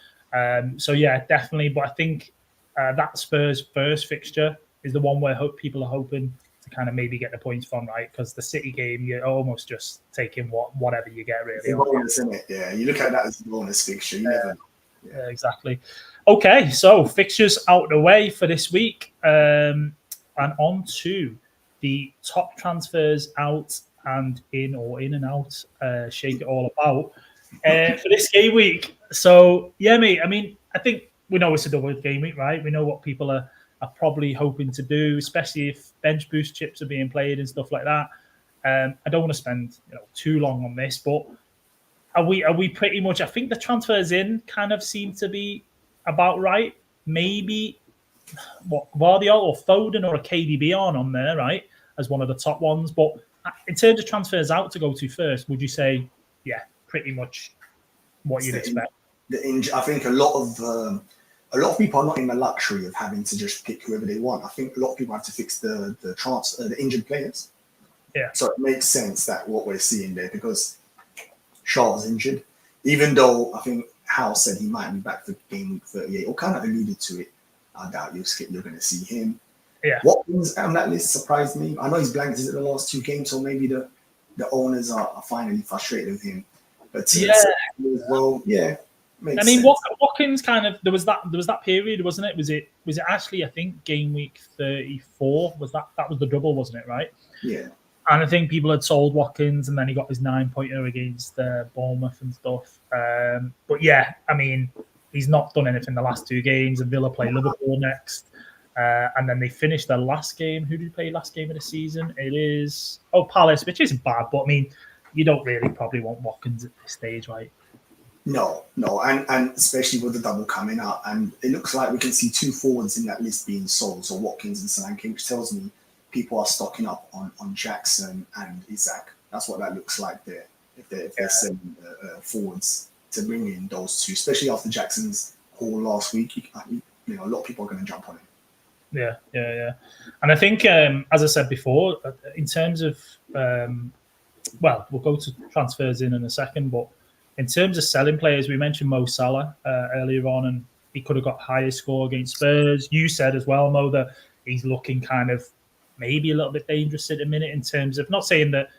yeah, definitely. But I think that Spurs first fixture is the one where people are hoping to kind of maybe get the points from, right? Because the City game, you're almost just taking whatever you get, really. It's a bonus, isn't it? Yeah, you look at that as a bonus fixture. You never know. Yeah, exactly. Okay, so fixtures out the way for this week, and on to the top transfers out and in and out, shake it all about for this game week. So yeah, mate. I mean, I think we know it's a double game week, right? We know what people are probably hoping to do, especially if bench boost chips are being played and stuff like that. I don't want to spend too long on this, but are we pretty much? I think the transfers in kind of seem to be about right. Maybe what Guardiola or Foden or a KDB on there, right, as one of the top ones, but. In terms of transfers out to go to first, would you say, yeah, pretty much what you'd expect? I think a lot of people are not in the luxury of having to just pick whoever they want. I think a lot of people have to fix the injured players. Yeah. So it makes sense that what we're seeing there, because Shaw's injured, even though I think Howe said he might be back for game 38, or kind of alluded to it. I doubt you're going to see him. Yeah. Watkins on that list surprised me. I know he's blanked the last 2 games, so maybe the owners are finally frustrated with him. But I mean, Watkins kind of there was that period, wasn't it? Was it actually, I think, game week 34 was that was the double, wasn't it? Right. Yeah. And I think people had sold Watkins, and then he got his 9-pointer against Bournemouth and stuff. But yeah, I mean, he's not done anything the last 2 games, and Villa play Liverpool next. And then they finished their last game. Who did they play last game of the season? It is Palace, which isn't bad, but I mean, you don't really probably want Watkins at this stage, right? No, and especially with the double coming up, and it looks like we can see 2 forwards in that list being sold. So Watkins and Solanke, which tells me people are stocking up on Jackson and Isaac. That's what that looks like there. If they're selling forwards to bring in those 2, especially after Jackson's haul last week, a lot of people are going to jump on it. Yeah. And I think, as I said before, in terms of, we'll go to transfers in a second, but in terms of selling players, we mentioned Mo Salah earlier on, and he could have got higher score against Spurs. You said as well, Mo, that he's looking kind of maybe a little bit dangerous at the minute in terms of, not saying that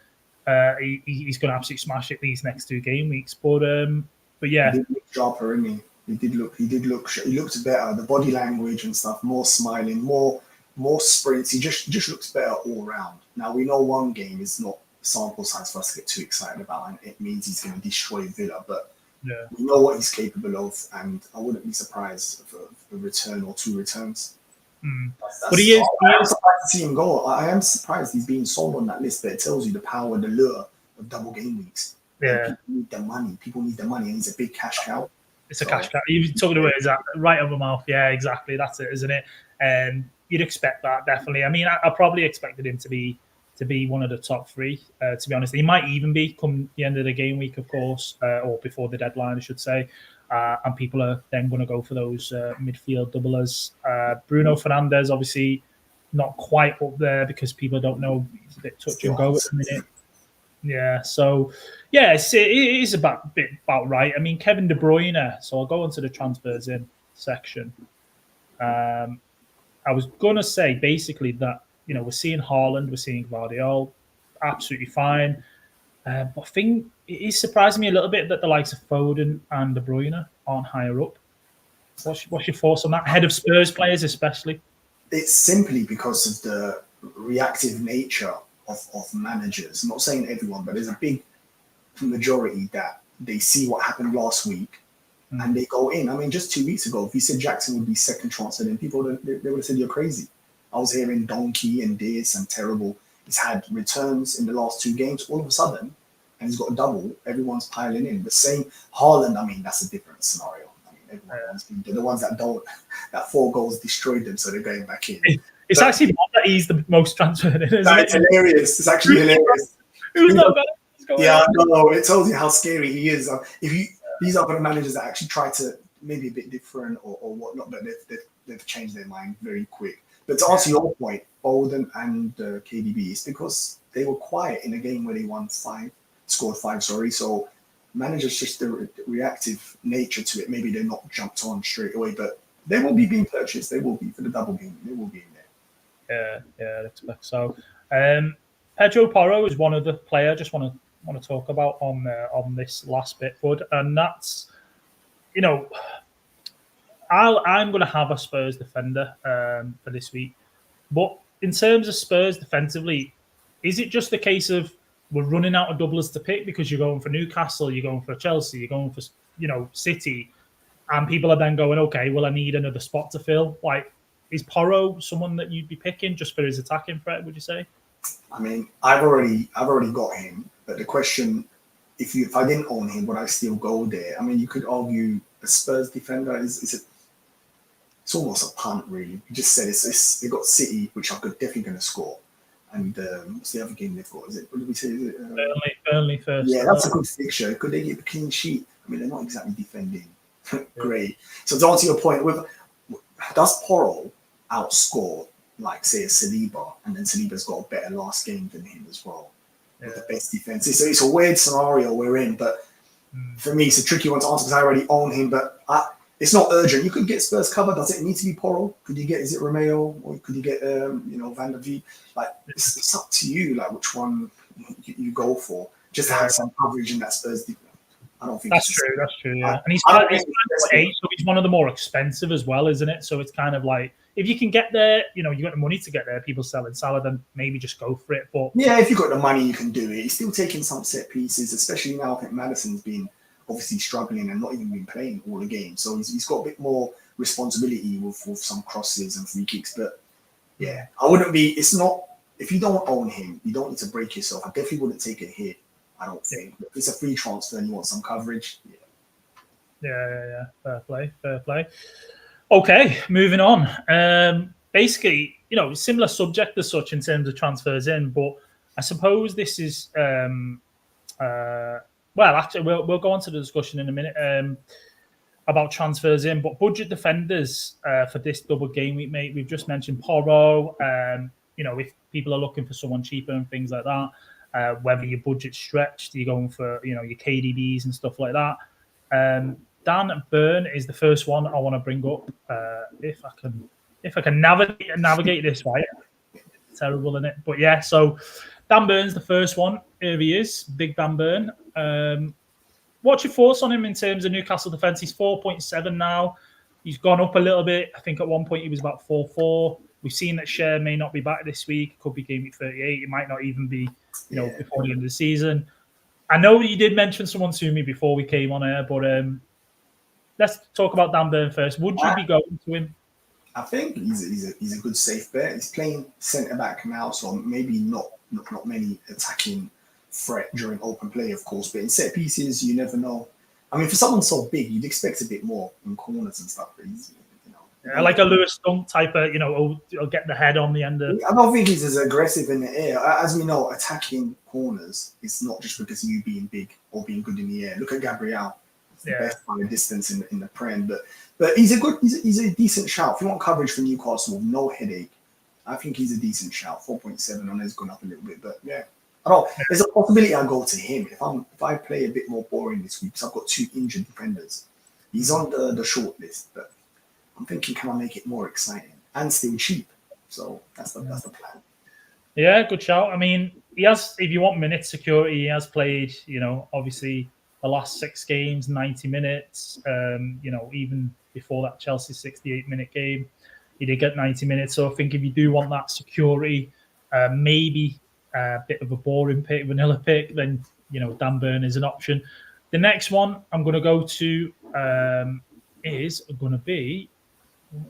he's going to absolutely smash it these next 2 game weeks, but yeah. He did look sharper, isn't he? He looked better. The body language and stuff, more smiling, more sprints. He just looks better all around. Now, we know 1 game is not sample size for us to get too excited about, and it means he's going to destroy Villa, but we know what he's capable of, and I wouldn't be surprised for a return or 2 returns. But he is surprised to see him go. I am surprised he's being sold on that list, but it tells you the power and the lure of double game weeks. Yeah, people need the money. People need the money, and he's a big cash cow. It's a cash cow. You're talking about it right over my mouth. Yeah, exactly. That's it, isn't it? And you'd expect that, definitely. I mean, I probably expected him to be one of the top three. To be honest, he might even be come the end of the game week, of course, or before the deadline, I should say. And people are then going to go for those midfield doublers. Bruno Fernandes, obviously, not quite up there because people don't know. He's a bit touch and go at the minute. Yeah, so yeah, it is about right. I mean, Kevin De Bruyne. So I'll go into the transfers in section. I was gonna say basically that we're seeing Haaland, we're seeing Guardiola, absolutely fine. But I think it is surprising me a little bit that the likes of Foden and De Bruyne aren't higher up. What's your thoughts on that? Ahead of Spurs players, especially. It's simply because of the reactive nature of managers. I'm not saying everyone, but there's a big majority that they see what happened last week and they go in. I mean, just 2 weeks ago, if you said Jackson would be second transfer, then people they would have said you're crazy. I was hearing donkey and this and terrible. He's had returns in the last 2 games all of a sudden, and he's got a double. Everyone's piling in. The same Haaland, I mean, that's a different scenario. I mean, everyone's been the ones that don't, that 4 goals destroyed them, so they're going back in. It's actually not that he's the most transferred in, isn't it? It's hilarious. It's actually hilarious. Who's not better? Yeah, no, it tells you how scary he is. These are the managers that actually try to maybe a bit different or whatnot, but they've changed their mind very quick. But to answer your point, Foden and KDB, it's because they were quiet in a game where they scored 5. So managers just the reactive nature to it. Maybe they're not jumped on straight away, but they will be being purchased. They will be for the double game. They will be in there. Yeah, I expect so. Pedro Porro is one of the players I just want to talk about on this last bit, Bud, and that's I'm going to have a Spurs defender for this week, but in terms of Spurs defensively, is it just a case of we're running out of doublers to pick because you're going for Newcastle, you're going for Chelsea, you're going for City, and people are then going, okay, well, I need another spot to fill. Like, is Porro someone that you'd be picking just for his attacking threat, would you say? I mean, I've already got him, but the question, if I didn't own him, would I still go there? I mean, you could argue the Spurs defender it's almost a punt, really. You just said they got City, which are definitely going to score. And what's the other game they've got? What did we say? Burnley first. Yeah, that's a good fixture. Could they get a clean sheet? I mean, they're not exactly defending great. So to answer your point, does Porro outscore, like, say, a Saliba, and then Saliba's got a better last game than him as well, with the best defense? So it's a weird scenario we're in, but for me, it's a tricky one to answer because I already own him, but it's not urgent. You could get Spurs cover. Does it need to be Porro? Could you get, is it Romeo, or could you get Van der Beek? Like, it's up to you, like, which one you go for, just to have some coverage in that Spurs defense. I don't think that's true. Yeah, and he's 8, so he's one of the more expensive as well, isn't it? So it's kind of like, if you can get there, you got the money to get there. People selling Salah, then maybe just go for it. But yeah, if you've got the money, you can do it. He's still taking some set pieces, especially now. I think Maddison's been obviously struggling and not even been playing all the games, so he's got a bit more responsibility with some crosses and free kicks. But yeah, I wouldn't be. It's not, if you don't own him, you don't need to break yourself. I definitely wouldn't take a hit. I don't think. If it's a free transfer and you want some coverage, yeah. Fair play. Okay, moving on. Basically, similar subject as such in terms of transfers in, but I suppose this is well, actually, we'll go on to the discussion in a minute about transfers in, but budget defenders for this double game week, mate. We've just mentioned Porro. If people are looking for someone cheaper and things like that. Whether your budget's stretched, you're going for your KDBs and stuff like that. Dan Burn is the first one I want to bring up. If I can navigate this right, it's terrible, isn't it? But yeah, so Dan Burn's the first one. Here he is, big Dan Burn. What's your thoughts on him in terms of Newcastle defence? He's 4.7 now. He's gone up a little bit. I think at one point he was about 4.4. We've seen that Share may not be back this week. It could be game week 38. It might not even be, before the end of the season. I know you did mention someone to me before we came on air, but let's talk about Dan Burn first. Would you be going to him? I think he's a good safe bet. He's playing centre back now, so maybe not many attacking threat during open play, of course. But in set pieces, you never know. I mean, for someone so big, you'd expect a bit more in corners and stuff. But he's, like a Lewis Dunk type of, he'll get the head on the end of. I don't think he's as aggressive in the air. As we know, attacking corners is not just because of you being big or being good in the air. Look at Gabriel. It's the best by a distance in the Prem. But he's a decent shout. If you want coverage for Newcastle, no headache. I think he's a decent shout. 4.7 on has gone up a little bit, but yeah. I don't. There's a possibility I go to him if I play a bit more boring this week because I've got 2 injured defenders. He's on the short list, but I'm thinking, can I make it more exciting and still cheap? So that's the plan. Yeah, good shout. I mean, he has. If you want minute security, he has played. Obviously the last 6 games, 90 minutes. Even before that Chelsea 68-minute game, he did get 90 minutes. So I think if you do want that security, maybe a bit of a boring pick, vanilla pick, then Dan Burn is an option. The next one I'm going to go to is going to be,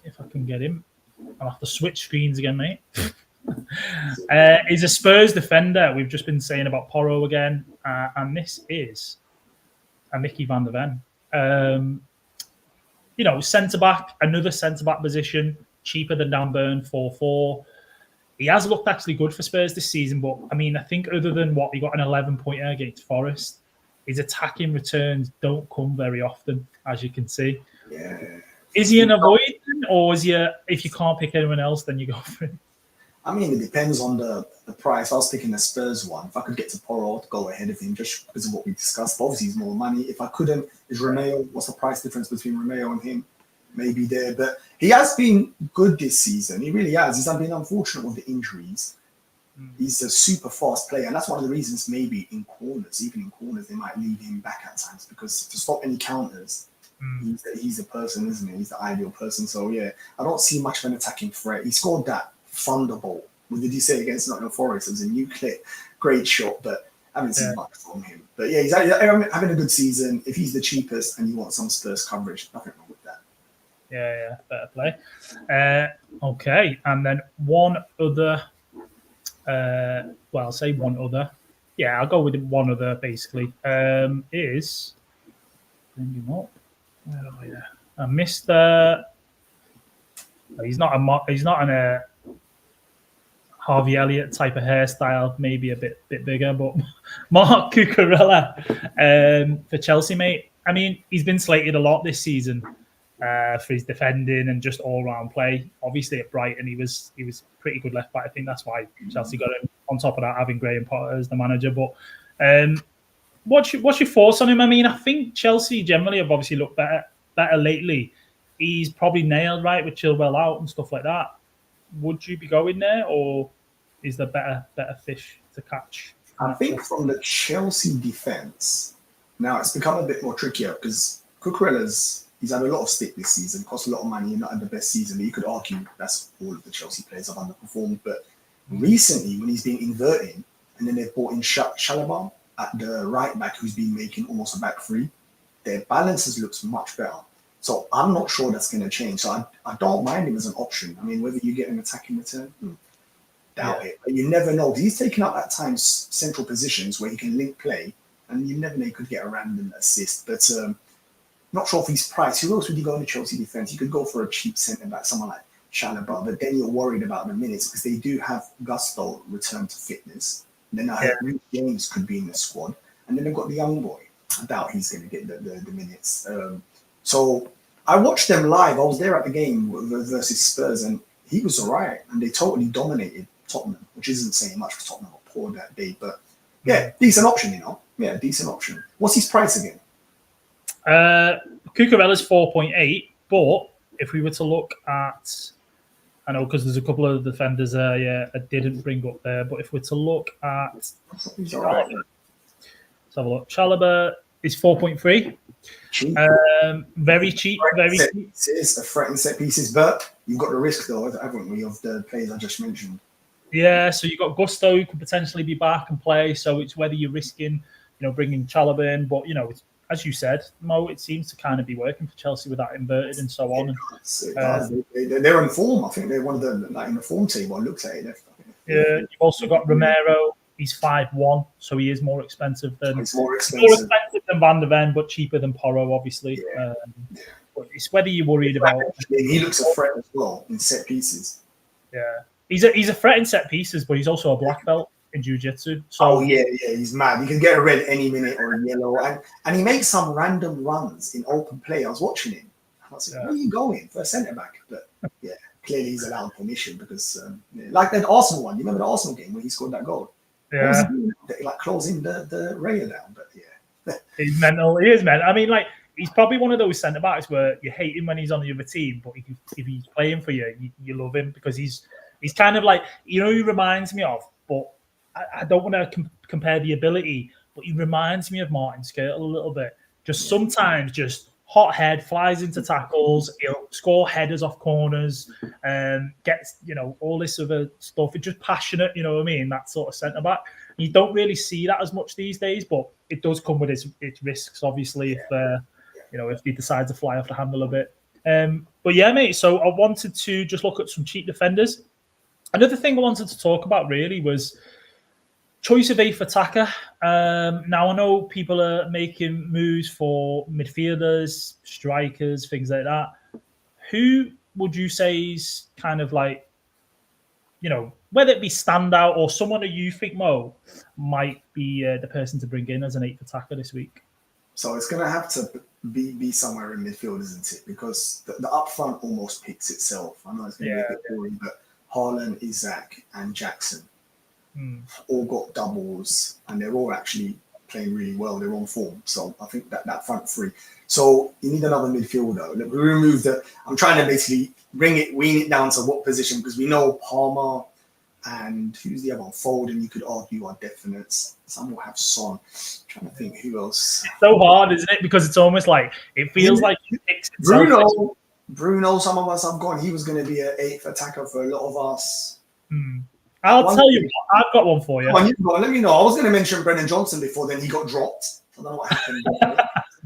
if I can get him, I'll have to switch screens again, mate. Is a Spurs defender. We've just been saying about Porro again, and this is a Mickey van der Ven. Centre-back, another centre-back position, cheaper than Dan Burn, 4.4. He has looked actually good for Spurs this season, but, I mean, I think other than what, he got an 11-pointer against Forest, his attacking returns don't come very often, as you can see. Yeah. Is he an avoid, or is he if you can't pick anyone else, then you go for him? I mean, it depends on the price. I was picking the Spurs one. If I could get to Porro, I'd go ahead of him just because of what we discussed. But obviously, he's more money. If I couldn't, is Romeo, what's the price difference between Romeo and him? Maybe there. But he has been good this season. He really has. He's been unfortunate with the injuries. He's a super fast player. And that's one of the reasons maybe in corners, even in corners, they might leave him back at times because to stop any counters, he's a person, isn't he? He's the ideal person. So, yeah, I don't see much of an attacking threat. He scored that thunderbolt. What did you say against Nottingham Forest? It was a new clip. Great shot, but I haven't seen much from him. But, yeah, he's having a good season. If he's the cheapest and you want some Spurs coverage, nothing wrong with that. Yeah, better play. Okay, and then one other... I'll say one other. Yeah, I'll go with one other, basically. Is... Bring him up. Where are we there? Mr. He's not an Harvey Elliott type of hairstyle, maybe a bit bigger, but Mark Cucurella for Chelsea, mate. I mean, he's been slated a lot this season for his defending and just all-round play. Obviously, at Brighton, he was pretty good left back. I think that's why Chelsea got him. On top of that, having Graham Potter as the manager. But what's your thoughts on him? I mean, I think Chelsea generally have obviously looked better lately. He's probably nailed right with Chilwell out and stuff like that. Would you be going there, or is there better fish to catch? I think from the Chelsea defense, now it's become a bit more trickier because he's had a lot of stick this season, cost a lot of money, and not had the best season. But you could argue that's all of the Chelsea players have underperformed. But recently, when he's been inverting, and then they've brought in Chalobah at the right back, who's been making almost a back three, their balances looks much better. So I'm not sure that's going to change. So I don't mind him as an option. I mean, whether you get an attacking return, doubt it. But you never know. He's taken up at times central positions where he can link play, and you never know, he could get a random assist. But not sure if he's priced. Who else would you go in the Chelsea defense? You could go for a cheap centre-back, someone like Chalobah, but then you're worried about the minutes because they do have Gusto return to fitness. And then I heard Reece James could be in the squad. And then they've got the young boy. I doubt he's going to get the minutes. So I watched them live. I was there at the game versus Spurs, and he was all right. And they totally dominated Tottenham, which isn't saying much because Tottenham were poor that day. But yeah, decent option, Yeah, decent option. What's his price again? Cucurella's 4.8, but if we were to look at, I know because there's a couple of defenders there, I didn't bring up there, but if we're to look at, he's all right. Let's have a look. Chalobah is 4.3. Cheap. Very cheap. Very cheap. It's a threat in set pieces, but you've got the risk though, haven't we, of the players I just mentioned? Yeah, so you've got Gusto who could potentially be back and play. So it's whether you're risking, bringing Chalobah in, but as you said, Mo, it seems to kind of be working for Chelsea with that inverted and so on. They're in form. I think they're one of the in the form table. I looked at it. You've also got Romero. He's 5'1", so he is more expensive than Van der Ven, but cheaper than Porro, obviously. Yeah. But it's whether you're worried about. He looks a threat as well in set pieces. Yeah, he's a threat in set pieces, but he's also a black belt in jiu-jitsu. So he's mad. You can get a red any minute or a yellow, and he makes some random runs in open play. I was watching him. I was like, where are you going for a centre back? But yeah, clearly he's allowed permission because, like that Arsenal one. You remember the Arsenal game where he scored that goal? Yeah, like closing the rail down. But yeah, he's mental. He is mental. I mean, like he's probably one of those centre backs where you hate him when he's on the other team, but if he's playing for you, you love him because he's kind of like, you know, he reminds me of, but I don't want to compare the ability, but he reminds me of Martin Skirtle a little bit. Just sometimes, just hot head, flies into tackles, he'll score headers off corners, gets, you know, all this other stuff. It's just passionate, you know what I mean? That sort of centre back. You don't really see that as much these days, but it does come with its risks, obviously, if you know, if he decides to fly off the handle a bit. But yeah, mate. So I wanted to just look at some cheap defenders. Another thing I wanted to talk about really was choice of eighth attacker. Now I know people are making moves for midfielders, strikers, things like that. Who would you say is kind of like, you know, whether it be standout or someone who you think, Mo, might be the person to bring in as an eighth attacker this week? So it's going to have to be somewhere in midfield, isn't it? Because the up front almost picks itself. I know it's going to be a bit boring, but Haaland, Isaac, and Jackson all got doubles, and they're all actually playing really well. They're on form. So I think that front three. So you need another midfielder. Look, we remove I'm trying to basically wean it down to what position, because we know Palmer and who's the other one? Foden, you could argue, are definites. Some will have Son. I'm trying to think who else. It's so hard, isn't it? Because it's almost like it feels like it picks itself. Bruno, some of us have gone. He was going to be an eighth attacker for a lot of us. I'll tell you what, I've got one for you. Let me know. I was going to mention Brennan Johnson before, then he got dropped. I don't know what happened.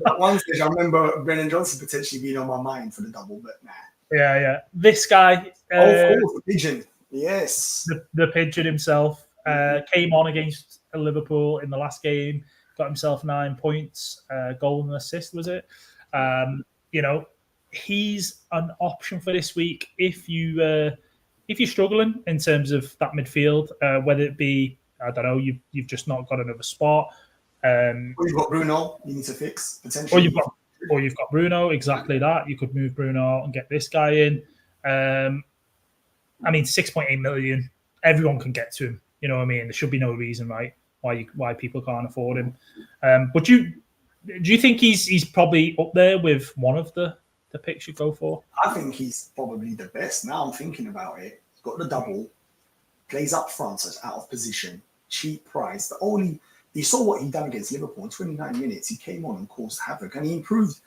At one stage, I remember Brennan Johnson potentially being on my mind for the double, but nah. Yeah. This guy. Of course, the pigeon. Yes. The pigeon himself came on against Liverpool in the last game, got himself 9 points, goal and assist, was it? You know, he's an option for this week if you're struggling in terms of that midfield, whether it be, I don't know, you've just not got another spot. Or you've got Bruno you need to fix, potentially. Or you've got Bruno, exactly that. You could move Bruno and get this guy in. I mean, 6.8 million, everyone can get to him. You know what I mean? There should be no reason, right, why people can't afford him. But do you think he's probably up there with one of the picks you go for? I think he's probably the best. Now I'm thinking about it. He's got the double, plays up front, so it's out of position, cheap price. You saw what he done against Liverpool in 29 minutes. He came on and caused havoc, and he improved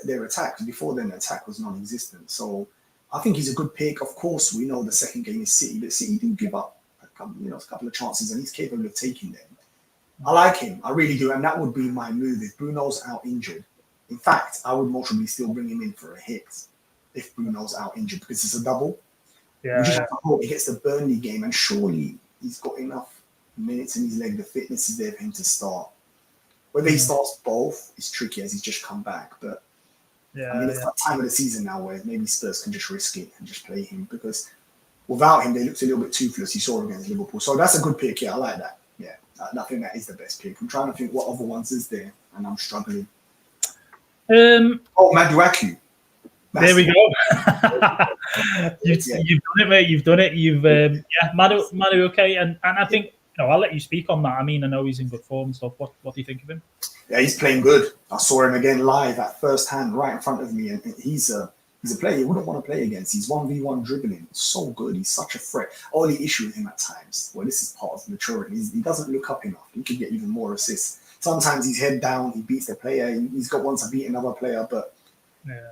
their attack. Before then, the attack was non-existent. So I think he's a good pick. Of course, we know the second game is City, but City do give up a couple of chances, and he's capable of taking them. I like him. I really do, and that would be my move if Bruno's out injured. In fact, I would most probably still bring him in for a hit if Bruno's out injured, because it's a double. Yeah. We just have to hope he gets the Burnley game, and surely he's got enough minutes in his leg. The fitness is there for him to start. Whether he starts both is tricky, as he's just come back. But I mean, it's that time of the season now where maybe Spurs can just risk it and just play him, because without him, they looked a little bit toothless. You saw against Liverpool. So that's a good pick. Yeah, I like that. Yeah, I think that is the best pick. I'm trying to think what other ones is there, and I'm struggling. Maduaku. There we go. You've done it, mate. You've done it. Madu okay. And I think, I'll let you speak on that. I mean, I know he's in good form and stuff. What do you think of him? Yeah, he's playing good. I saw him again live at first hand right in front of me, and he's a player you wouldn't want to play against. He's 1v1 dribbling. So good. He's such a threat. Only issue with him at times, this is part of maturity, he doesn't look up enough. He could get even more assists. Sometimes he's head down, he beats the player. He's got one to beat another player, but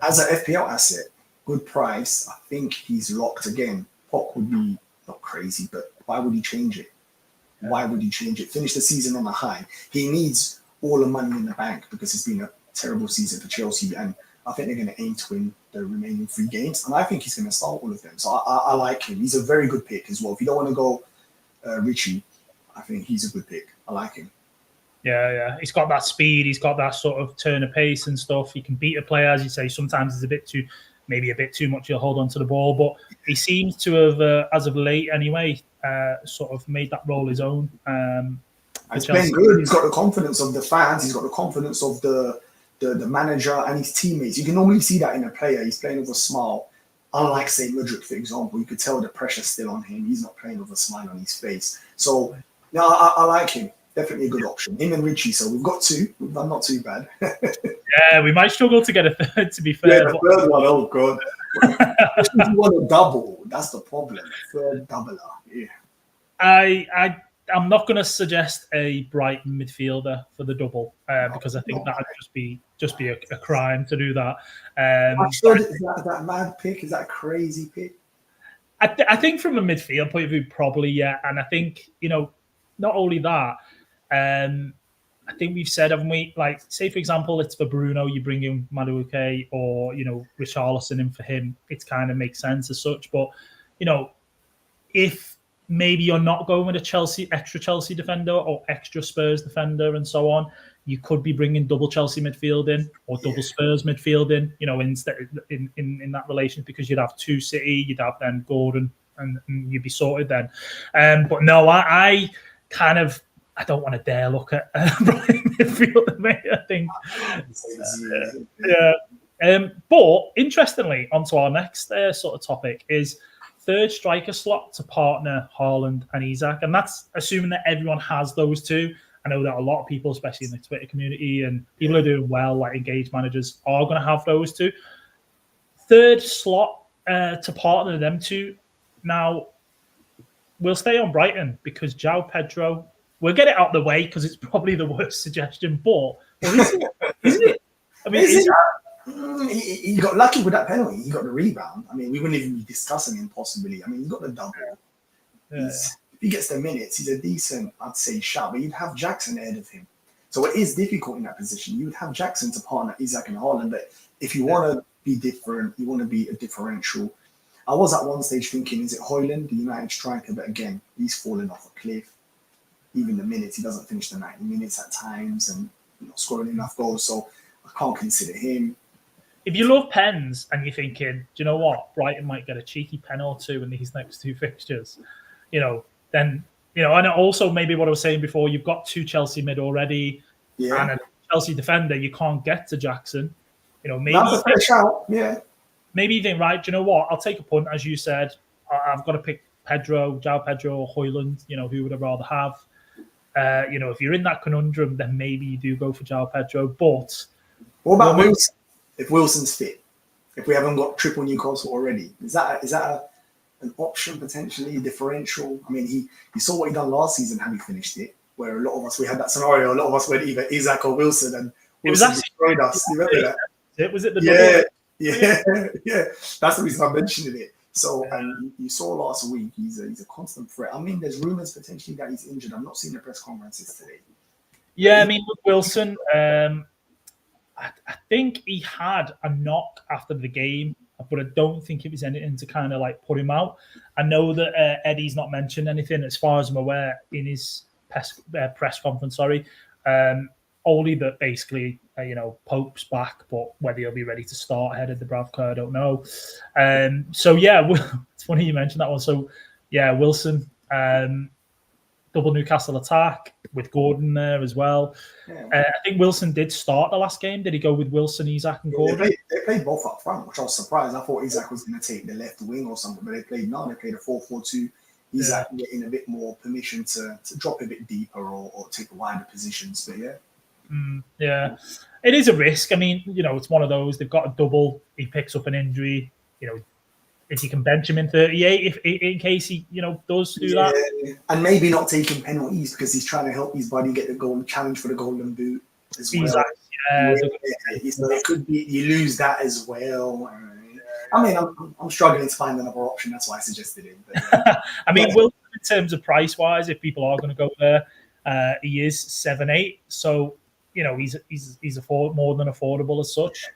as an FPL asset, good price, I think he's locked again. Pock would be not crazy, but why would he change it? Why would he change it? Finish the season on a high. He needs all the money in the bank because it's been a terrible season for Chelsea, and I think they're going to aim to win the remaining 3 games, and I think he's going to start all of them. So I like him. He's a very good pick as well. If you don't want to go Richie, I think he's a good pick. I like him. Yeah. He's got that speed. He's got that sort of turn of pace and stuff. He can beat a player, as you say. Sometimes it's maybe a bit too much. He'll hold on to the ball, but he seems to have, as of late anyway, sort of made that role his own. He's playing good. He's got the confidence of the fans. He's got the confidence of the manager and his teammates. You can normally see that in a player. He's playing with a smile. Unlike, say, Mudryk, for example, you could tell the pressure's still on him. He's not playing with a smile on his face. So, no, I like him. Definitely a good option. Him and Richie. So we've got 2. We've done not too bad. Yeah, we might struggle to get a third, to be fair. Yeah, the third one, oh, God. If you want a double, that's the problem. Third doubler, yeah. I'm not going to suggest a Brighton midfielder for the double because I think that would just be a crime to do that. Is that a mad pick? Is that a crazy pick? I think from a midfield point of view, probably, yeah. And I think, not only that, I think we've said, haven't we? Like, say, for example, it's for Bruno, you bring in Madueke or, Richarlison in for him. It kind of makes sense as such. But, if maybe you're not going with a extra Chelsea defender or extra Spurs defender and so on, you could be bringing double Chelsea midfield in or double Spurs midfield in, instead in that relation, because you'd have 2 City, you'd have then Gordon, and you'd be sorted then. But no, I don't want to dare look at Brighton midfield, mate. I think, but interestingly, onto our next sort of topic is third striker slot to partner Haaland and Isak, and that's assuming that everyone has those 2. I know that a lot of people, especially in the Twitter community and people who are doing well, like engaged managers, are going to have those 2. Third slot to partner them 2. Now, we'll stay on Brighton because João Pedro. We'll get it out the way because it's probably the worst suggestion, but isn't it? I mean, he got lucky with that penalty. He got the rebound. I mean, we wouldn't even be discussing him possibly. I mean, he got the double. Yeah. If he gets the minutes, he's a decent, I'd say, shout. But you'd have Jackson ahead of him. So it is difficult in that position. You would have Jackson to partner Isak and Haaland. But if you want to be different, you want to be a differential. I was at one stage thinking, is it Højlund, the United striker? But again, he's falling off a cliff. Even the minutes, he doesn't finish the 90 minutes at times and not scoring enough goals. So I can't consider him. If you love pens and you're thinking, do you know what? Brighton might get a cheeky pen or 2 in these next 2 fixtures, then, and also maybe what I was saying before, you've got 2 Chelsea mid already and a Chelsea defender. You can't get to Jackson. Maybe that's a fair shout. Yeah. Maybe you think, right, do you know what? I'll take a punt, as you said. I've got to pick João Pedro or Højlund. Who would I rather have? If you're in that conundrum, then maybe you do go for João Pedro. But what about Wilson? If Wilson's fit, if we haven't got triple Newcastle already, is that an option potentially, differential? I mean, you saw what he done last season, how he finished it. Where a lot of us, we had that scenario. A lot of us went either Isak or Wilson, and Wilson destroyed us. You remember that? Was it the yeah. That's the reason I'm mentioning it. So, and you saw last week, he's a constant threat. I mean, there's rumours potentially that he's injured. I'm not seeing the press conferences today. Yeah, I mean, with Wilson, I think he had a knock after the game, but I don't think it was anything to kind of like put him out. I know that Eddie's not mentioned anything, as far as I'm aware, in his press conference. Only that basically, Pope's back, but whether he'll be ready to start ahead of the Bravka, I don't know. It's funny you mentioned that one. So, yeah, Wilson, double Newcastle attack with Gordon there as well. Yeah. I think Wilson did start the last game. Did he go with Wilson, Isak, and Gordon? They played both up front, which I was surprised. I thought Isak was going to take the left wing or something, but they played a 4-4-2. Isak getting a bit more permission to drop a bit deeper or take wider positions. But yeah, it is a risk. I mean, it's one of those. They've got a double. He picks up an injury. If you can bench him in 38, if in case he does do that, and maybe not taking penalties because he's trying to help his buddy get the goal, challenge for the golden boot as well. Exactly. So it could be you lose that as well. I mean, I'm struggling to find another option. That's why I suggested it. But, I mean, in terms of price wise, if people are going to go there, he is 7-8. So he's more than affordable as such.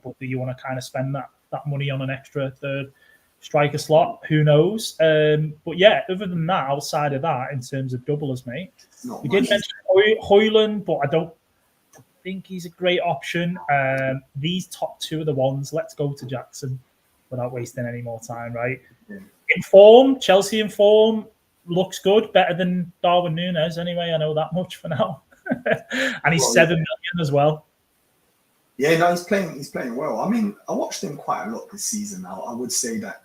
But do you want to kind of spend that money on an extra third striker slot? Who knows? But yeah, other than that, outside of that, in terms of doublers, mate, we did mention Højlund, but I don't think he's a great option. These top two are the ones. Let's go to Jackson without wasting any more time, right? In form, Chelsea in form, looks good, better than Darwin Núñez anyway. I know that much for now. And he's 7 million as well. Yeah, no, he's playing well. I mean, I watched him quite a lot this season now. I would say that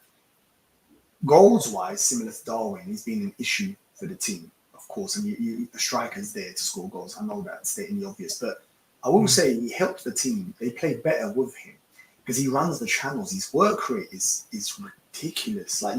goals-wise, similar to Darwin, he's been an issue for the team, of course. And the striker's there to score goals. I know that's stating the obvious, but I will say he helped the team. They played better with him because he runs the channels. His work rate is ridiculous. Like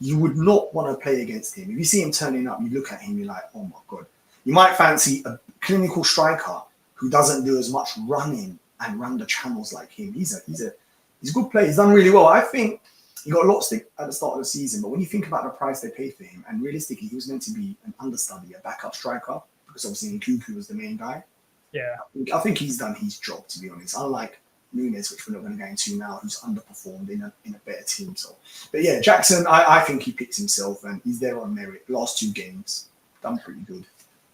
you would not want to play against him. If you see him turning up, you look at him, you're like, oh my God. You might fancy a clinical striker who doesn't do as much running and run the channels like him. He's a good player. He's done really well. I think he got a lot of stick at the start of the season, but when you think about the price they paid for him, and realistically, he was meant to be an understudy, a backup striker, because obviously Nkunku was the main guy. Yeah, I think he's done his job, to be honest. Unlike Núñez, which we're not going to go into now, who's underperformed in a better team. So, but yeah, Jackson, I think he picks himself, and he's there on merit. Last 2 games, done pretty good.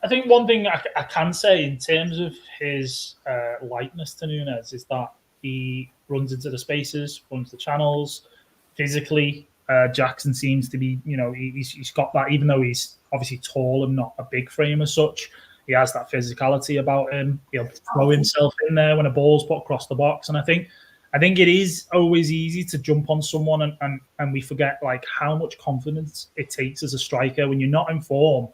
I think one thing I can say in terms of his likeness to Núñez is that he runs into the spaces, runs the channels. Physically, Jackson seems to be, he's got that, even though he's obviously tall and not a big frame as such. He has that physicality about him. He'll throw himself in there when a ball's put across the box. And I think it is always easy to jump on someone and we forget like how much confidence it takes as a striker when you're not in form,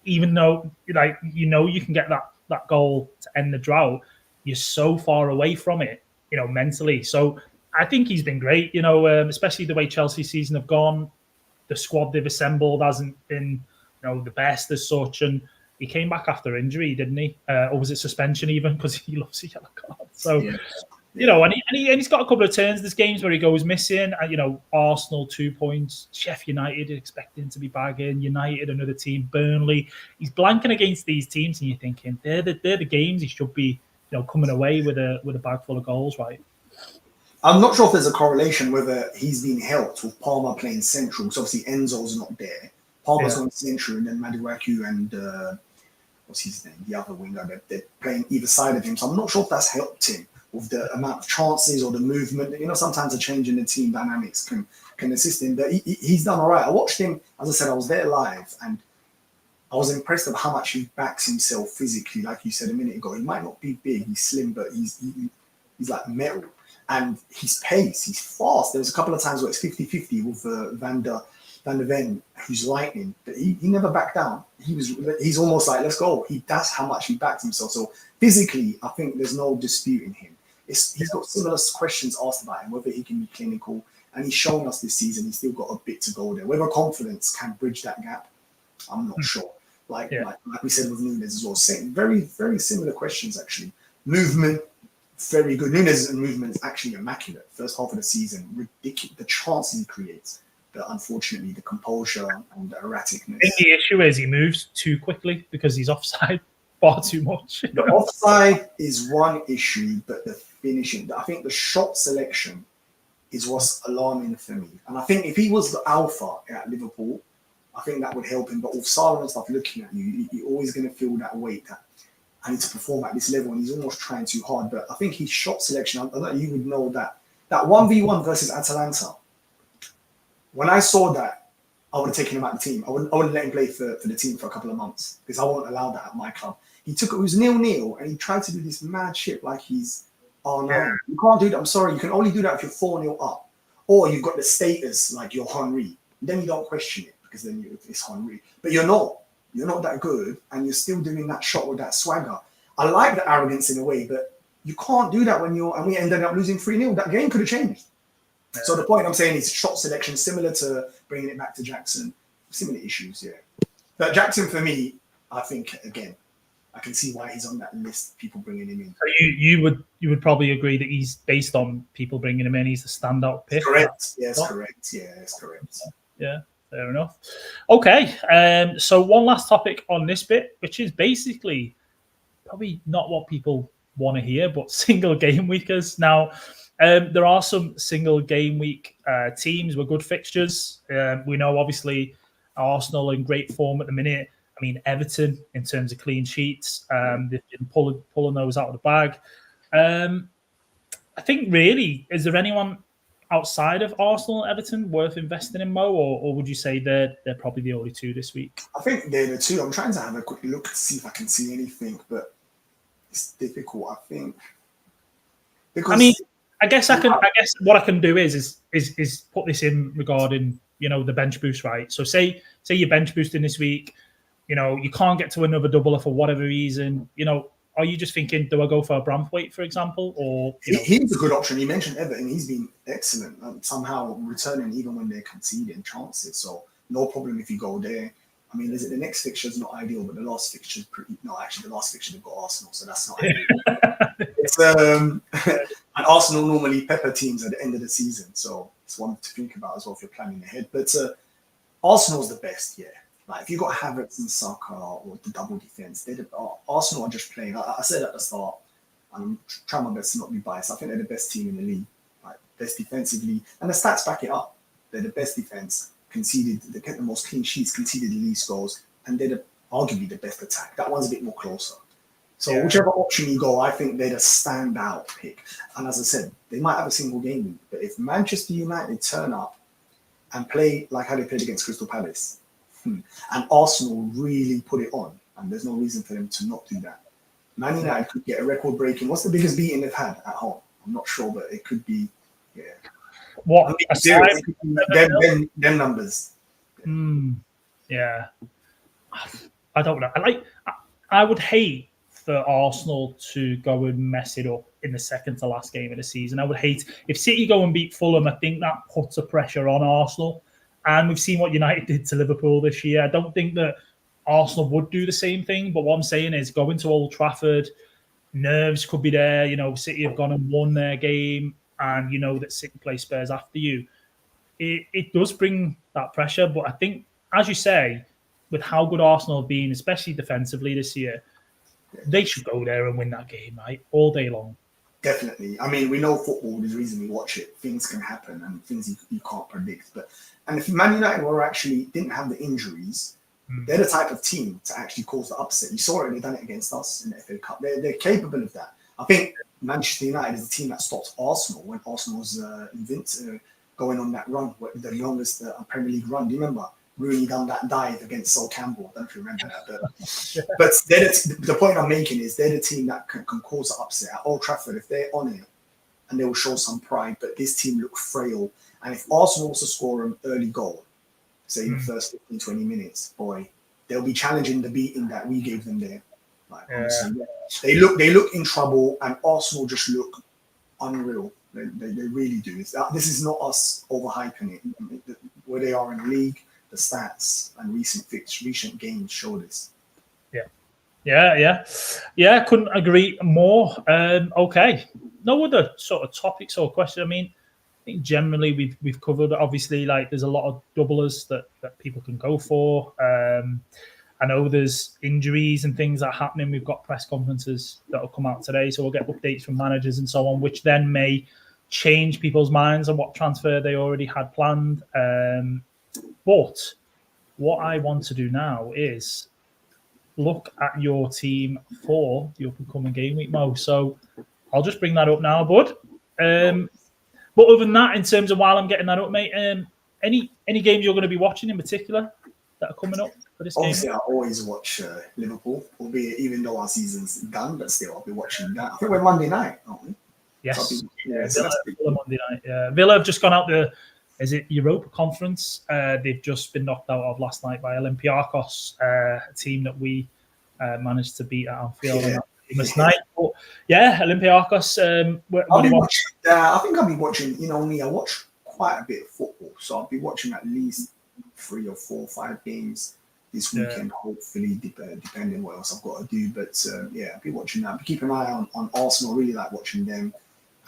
even though you can get that goal to end the drought, you're so far away from it, mentally. So I think he's been great, especially the way Chelsea season have gone. The squad they've assembled hasn't been, the best as such. And he came back after injury, didn't he? Or was it suspension even? Because he loves a yellow card. So, and he's got a couple of turns this games where he goes missing. Arsenal 2 points, Sheffield United expecting to be bagging, United another team, Burnley. He's blanking against these teams, and you're thinking they're the games he should be, coming away with a bag full of goals, right? I'm not sure if there's a correlation whether he's been helped with Palmer playing central, because obviously Enzo's not there. Palmer's on central, and then Maduaku and what's his name? The other winger, they're playing either side of him. So I'm not sure if that's helped him with the amount of chances or the movement. Sometimes a change in the team dynamics can assist him. But he's done all right. I watched him, as I said, I was there live, and I was impressed with how much he backs himself physically. Like you said a minute ago, he might not be big, he's slim, but he's like metal. And his pace, he's fast. There was a couple of times where it's 50-50 with Van der Ven, who's lightning, but he never backed down. He's almost like, let's go. That's how much he backed himself. So physically, I think there's no disputing him. He's got similar questions asked about him, whether he can be clinical, and he's shown us this season he's still got a bit to go there. Whether confidence can bridge that gap, I'm not sure. Like we said with Núñez as well, same, very, very similar questions actually. Movement, very good. Núñez's movement is actually immaculate. First half of the season, ridiculous. The chances he creates. But unfortunately, the composure and the erraticness. I think the issue is he moves too quickly because he's offside far too much. The offside is one issue, but the finishing, I think the shot selection is what's alarming for me. And I think if he was the alpha at Liverpool, I think that would help him. But with Salah and stuff looking at you, you're always going to feel that weight that I need to perform at this level, and he's almost trying too hard. But I think his shot selection, I know you would know that 1v1 versus Atalanta. When I saw that, I would have taken him out of the team. I wouldn't let him play for the team for a couple of months because I won't allow that at my club. It was 0-0, and he tried to do this mad shit like he's, oh no, you can't do that. I'm sorry, you can only do that if you're 4-0 up, or you've got the status like you're Henry. Then you don't question it because then it's Henry. But you're not that good, and you're still doing that shot with that swagger. I like the arrogance in a way, but you can't do that when we ended up losing 3-0. That game could have changed. Yeah. So the point I'm saying is shot selection, similar to bringing it back to Jackson, similar issues, yeah. But Jackson, for me, I think, again, I can see why he's on that list, people bringing him in. So you would probably agree that he's, based on people bringing him in, he's the standout pick? Correct, yes, correct. Yeah, that's correct. Yeah, fair enough. Okay, so one last topic on this bit, which is basically probably not what people want to hear, but single game weekers. Now, there are some single game week teams with good fixtures. We know, obviously, Arsenal in great form at the minute. I mean, Everton, in terms of clean sheets, they've been pulling those out of the bag. I think, really, is there anyone outside of Arsenal and Everton worth investing in, Mo, or would you say they're probably the only two this week? I think they're the two. I'm trying to have a quick look to see if I can see anything, but it's difficult, I think. Because, I mean, I guess what I can do is put this in regarding, the bench boost, right? So say you're bench boosting this week, you can't get to another doubler for whatever reason, are you just thinking, do I go for a Braithwaite, for example? Or he's a good option. You mentioned Everton. He's been excellent, somehow returning even when they're conceding chances. So no problem if you go there. I mean, the next fixture is not ideal, but the last fixture is pretty. No, actually, the last fixture they've got Arsenal, so that's not ideal. It's and Arsenal normally pepper teams at the end of the season, so it's one to think about as well if you're planning ahead. But Arsenal's the best, yeah. Like if you got Havertz and Saka or the double defense, Arsenal are just playing. I said at the start, I'm trying my best to not be biased. I think they're the best team in the league, like best defensively, and the stats back it up. They're the best defense, they get the most clean sheets, conceded the least goals, and they're arguably the best attack. That one's a bit more closer. So whichever option you go, I think they're the standout pick. And as I said, they might have a single game week, but if Manchester United turn up and play like how they played against Crystal Palace, and Arsenal really put it on, and there's no reason for them to not do that. Man United could get a record-breaking. What's the biggest beating they've had at home? I'm not sure, but it could be, What? Them numbers. Yeah. I don't know. I would hate for Arsenal to go and mess it up in the second to last game of the season. I would hate if City go and beat Fulham. I think that puts a pressure on Arsenal. And we've seen what United did to Liverpool this year. I don't think that Arsenal would do the same thing. But what I'm saying is going to Old Trafford, nerves could be there. City have gone and won their game. And that City play Spurs after you. It does bring that pressure. But I think, as you say, with how good Arsenal have been, especially defensively this year, they should go there and win that game, right? All day long. Definitely. I mean, we know football, there's a reason we watch it. Things can happen and things you can't predict. And if Man United didn't have the injuries, they're the type of team to actually cause the upset. You saw it, they've done it against us in the FA Cup. They're capable of that. I think Manchester United is the team that stopped Arsenal when Arsenal was going on that run, the longest Premier League run. Do you remember? Rooney done that dive against Sol Campbell. I don't know if you remember that. But the point I'm making is they're the team that can cause the upset. At Old Trafford, if they're on it, and they will show some pride, but this team look frail. And if Arsenal also score an early goal, say in the first 15, 20 minutes, boy, they'll be challenging the beating that we gave them there. Like, honestly, they look in trouble, and Arsenal just look unreal. They really do. This is not us overhyping it. Where they are in the league, the stats and recent games show this. Yeah. Couldn't agree more. Okay, no other sort of topics or questions. I mean, I think generally we've covered. Obviously, like there's a lot of doublers that people can go for. I know there's injuries and things that are happening. We've got press conferences that will come out today, so we'll get updates from managers and so on, which then may change people's minds on what transfer they already had planned. But what I want to do now is look at your team for the up-and-coming game week, Mo. So I'll just bring that up now, bud. But other than that, in terms of while I'm getting that up, mate, any games you're going to be watching in particular that are coming up for this Obviously, game? I always watch Liverpool, albeit even though our season's done, but still I'll be watching that. I think we're Monday night, aren't we? Yes. So Villa Monday night. Villa have just gone out the Europa Conference. They've just been knocked out of last night by Olympiacos, a team that we managed to beat at Anfield on that famous night. But Olympiacos. I'll be watching. I think I'll be watching. You know me, I watch quite a bit of football, so I'll be watching at least 3 or 4 or 5 games this weekend. Hopefully, depending what else I've got to do. But I'll be watching that. I'll be keeping an eye on Arsenal. Really like watching them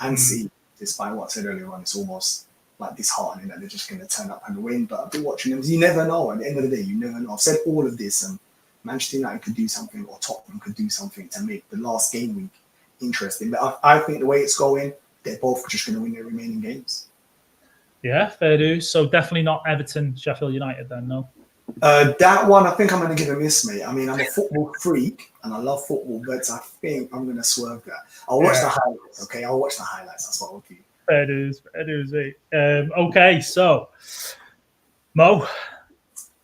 and see. Despite what I said earlier on, it's almost like disheartening that they're just going to turn up and win. But I've been watching them. You never know. At the end of the day, you never know. I've said all of this, and Manchester United could do something, or Tottenham could do something to make the last game week interesting. But I think the way it's going, they're both just going to win their remaining games. Yeah, fair dues. So definitely not Everton, Sheffield United then, no? That one, I think I'm going to give a miss, mate. I mean, I'm a football freak and I love football, but I think I'm going to swerve that. I'll watch the highlights, okay? I'll watch the highlights. That's what I'll do. Fair dues, mate. Okay, so Mo,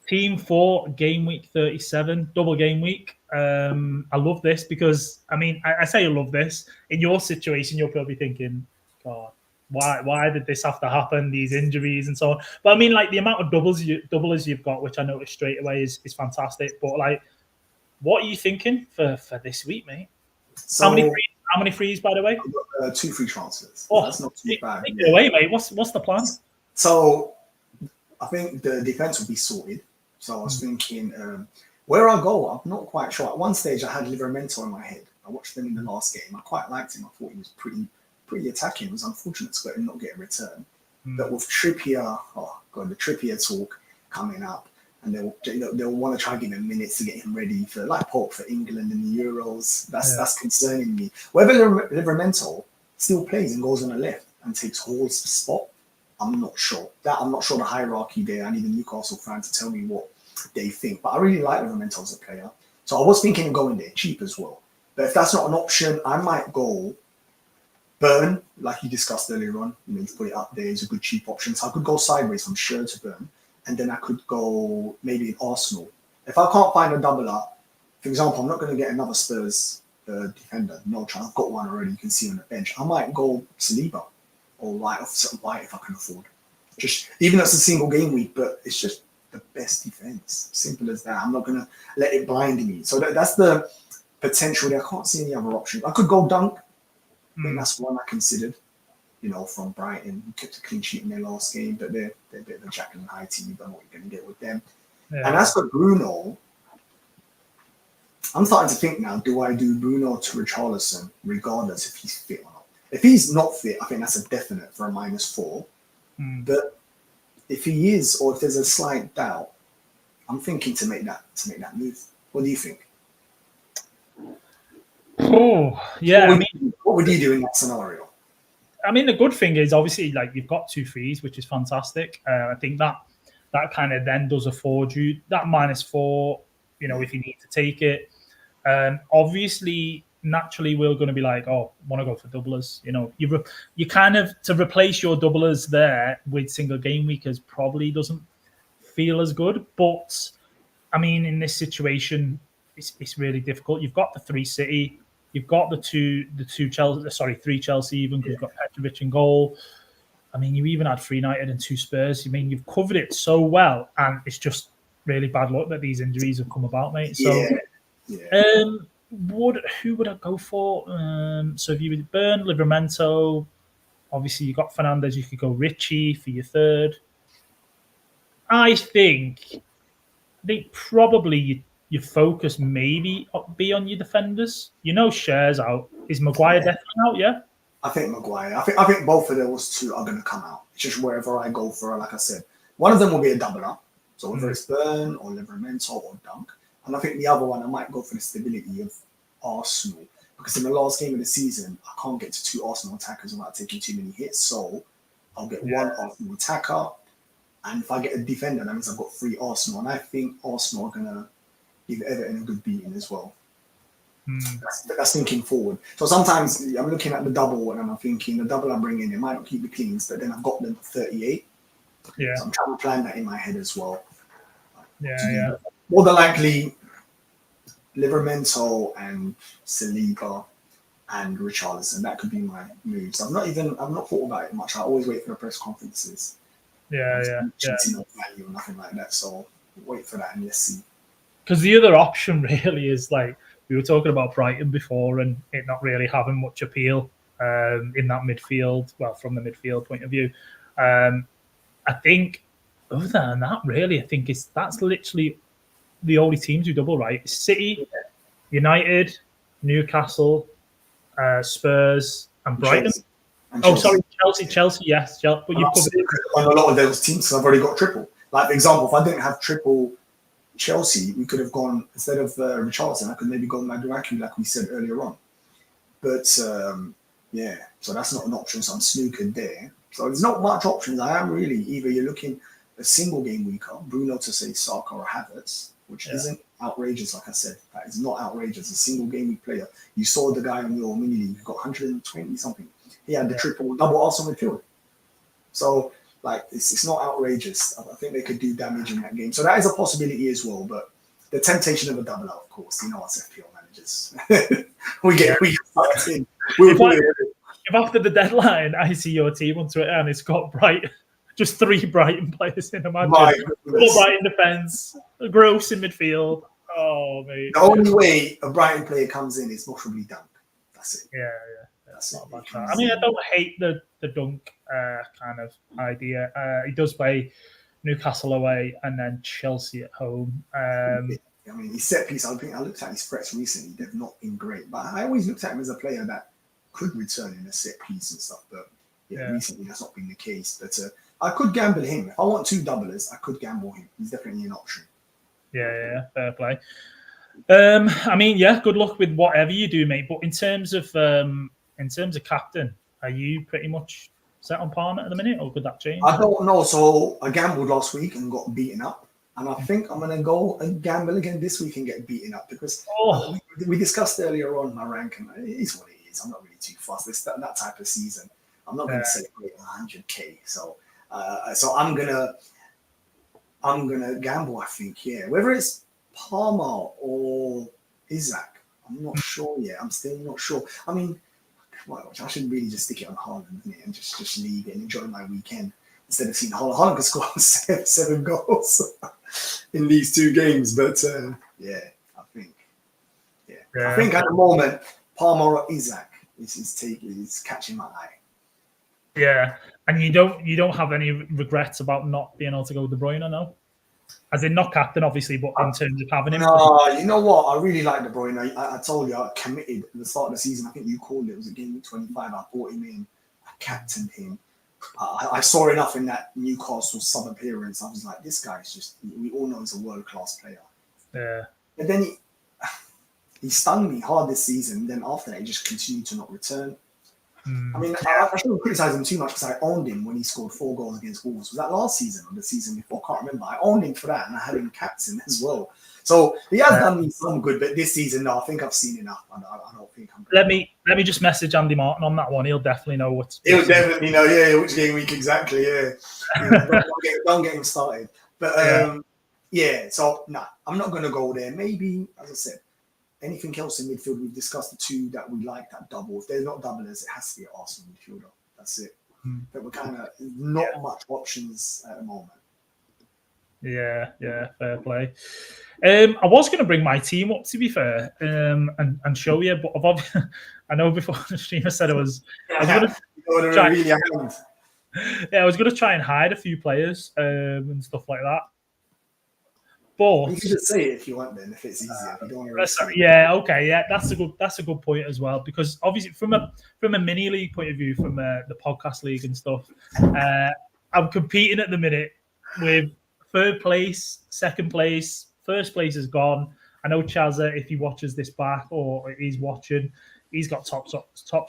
Team 4, Game Week 37, double game week. I love this because, I mean, I say I love this. In your situation, you're probably thinking, God, why did this have to happen? These injuries and so on. But I mean, like the amount of doublers you've got, which I noticed straight away is fantastic. But like, what are you thinking for this week, mate? So, how many frees, by the way? I've got 2 free transfers. Oh, that's not too bad. Take it away, mate. What's the plan? So I think the defense will be sorted. So I was thinking where I go, I'm not quite sure. At one stage, I had Livramento in my head. I watched him in the last game. I quite liked him. I thought he was pretty attacking. It was unfortunate to not get a return. But with Trippier, the Trippier talk coming up, and they'll want to try to give him minutes to get him ready for like Pope for England in the Euros. That's concerning me. Whether Livramento still plays and goes on the left and takes Hall's spot, I'm not sure. I'm not sure the hierarchy there. I need a Newcastle fan to tell me what they think. But I really like Livramento as a player. So I was thinking of going there, cheap as well. But if that's not an option, I might go Burn, like you discussed earlier on. You've put it up there. It's a good cheap option. So I could go sideways from Schur to Burn. And then I could go maybe in Arsenal. If I can't find a double up, for example, I'm not going to get another Spurs defender. No chance. I've got one already. You can see on the bench. I might go Saliba or White if I can afford. Just even though it's a single game week, but it's just the best defense. Simple as that. I'm not going to let it blind me. So that's the potential there. I can't see any other option. I could go Dunk. I think that's one I considered. From Brighton, who kept a clean sheet in their last game, but they're a bit of a Jack and High team. You don't know what you're going to get with them. Yeah. And as for Bruno, I'm starting to think now, do I do Bruno to Richarlison, regardless if he's fit or not? If he's not fit, I think that's a definite for a -4. But if he is, or if there's a slight doubt, I'm thinking to make that move. What do you think? Oh, yeah. What would you do in that scenario? I mean, the good thing is obviously like you've got 2 frees, which is fantastic. I think that kind of then does afford you that -4. If you need to take it. Obviously, naturally, we're going to be like, oh, want to go for doublers. You kind of to replace your doublers there with single game weekers probably doesn't feel as good. But I mean, in this situation, it's really difficult. You've got the 3 City. You've got the two Chelsea, 3 Chelsea even, because you've got Petrovic in goal. I mean, you even had 3 United and 2 Spurs. I mean, you've covered it so well, and it's just really bad luck that these injuries have come about, mate. So, who would I go for? So if you would Burn, Livramento, obviously you got Fernandes. You could go Richie for your 3rd. I think probably your focus maybe be on your defenders. Schur's out. Is Maguire definitely out? Yeah. I think Maguire. I think both of those 2 are going to come out. It's just wherever I go for, like I said, one of them will be a double up. So whether it's Burn or Livramento or Dunk, and I think the other one I might go for the stability of Arsenal, because in the last game of the season I can't get to 2 Arsenal attackers without taking too many hits. So I'll get 1 Arsenal attacker, and if I get a defender, that means I've got 3 Arsenal, and I think Arsenal are going to give Everton a good beating as well. That's thinking forward. So sometimes I'm looking at the double and I'm thinking the double I bring in, it might not keep the cleans, but then I've got them for 38. Yeah. So I'm trying to plan that in my head as well. Yeah. More than likely, Livramento and Saliba and Richarlison. That could be my moves. I've not thought about it much. I always wait for the press conferences. Yeah. No value or nothing like that. So wait for that and let's see. Because the other option really is like we were talking about Brighton before and it not really having much appeal in that midfield. Well, from the midfield point of view, I think other than that, really, I think that's literally the only teams who double, right? City, United, Newcastle, Spurs, and Brighton. Chelsea, yes. But you've covered it on a lot of those teams. So I've already got triple. Like, for example, if I didn't have triple Chelsea, we could have gone, instead of Richarlison, I could maybe go Maduaki, like we said earlier on. But, yeah, so that's not an option. So I'm snookered there. So there's not much options. I am really, either you're looking a single game weaker, Bruno to say Saka or Havertz, which isn't outrageous, like I said. That is not outrageous. A single game week player. You saw the guy on your mini league who got 120 something. He had the triple double Arsenal midfield. So, like, it's not outrageous. I think they could do damage in that game. So that is a possibility as well. But the temptation of a double out, of course, you know us FPL managers. we get sucked in. If after the deadline I see your team on Twitter and it's got just 3 Brighton players in, imagine. 4 Brighton defence, Gross in midfield. Oh, mate. The only way a Brighton player comes in is possibly Dunk. That's it. Yeah. That's not bad. I mean, I don't hate the Dunk kind of idea. He does play Newcastle away and then Chelsea at home. I mean, his set piece, I looked at his threats recently. They've not been great. But I always looked at him as a player that could return in a set piece and stuff. But recently that's not been the case. But I could gamble him. If I want 2 doublers, I could gamble him. He's definitely an option. Yeah, fair play. I mean, good luck with whatever you do, mate. But in terms of captain, are you pretty much set on Palmer at the minute, or could that change? I don't know. So I gambled last week and got beaten up. And I think I'm going to go and gamble again this week and get beaten up because we discussed earlier on my ranking. It is what it is. I'm not really too fussed. It's that type of season. I'm not going to celebrate 100K. So I'm gonna gamble. I think whether it's Palmer or Isaac, I'm not sure yet. I'm still not sure. I mean, I should really just stick it on Haaland, isn't it, and just leave it and enjoy my weekend instead of seeing Haaland. Haaland could score 7 goals in these 2 games, but I think at the moment Palmer or Isaac is catching my eye. Yeah, and you don't have any regrets about not being able to go with De Bruyne, no? As in not captain, obviously, but in terms of having him. No, you know what? I really like De Bruyne. I told you I committed at the start of the season. I think you called it. It was a game week 25. I brought him in. I captained him. I saw enough in that Newcastle sub appearance. I was like, this guy is just. We all know he's a world class player. Yeah. But then he stung me hard this season. Then after that, he just continued to not return. I mean, I shouldn't criticize him too much because I owned him when he scored 4 goals against Wolves. Was that last season or the season before? I can't remember. I owned him for that and I had him captain as well. So he has done me some good, but this season, no, I think I've seen enough. I don't think I'm. Let me just message Andy Martin on that one. He'll definitely know what's. He'll definitely know, which game week exactly. Don't get him started. But so I'm not going to go there. Maybe, as I said. Anything else in midfield? We've discussed the 2 that we like that double. If they're not doublers, it has to be an Arsenal midfielder. That's it. But we're kind of not much options at the moment. Yeah, fair play. I was going to bring my team up, to be fair, and show you, but I know before the streamer said I was going to try and hide a few players and stuff like that. But you can just say it if you want, then if it's easier. If you don't want to that's a good point as well, because obviously from a mini league point of view, from the podcast league and stuff, I'm competing at the minute with 3rd place, 2nd place, 1st place is gone. I know Chazza, if he watches this back or he's watching, he's got top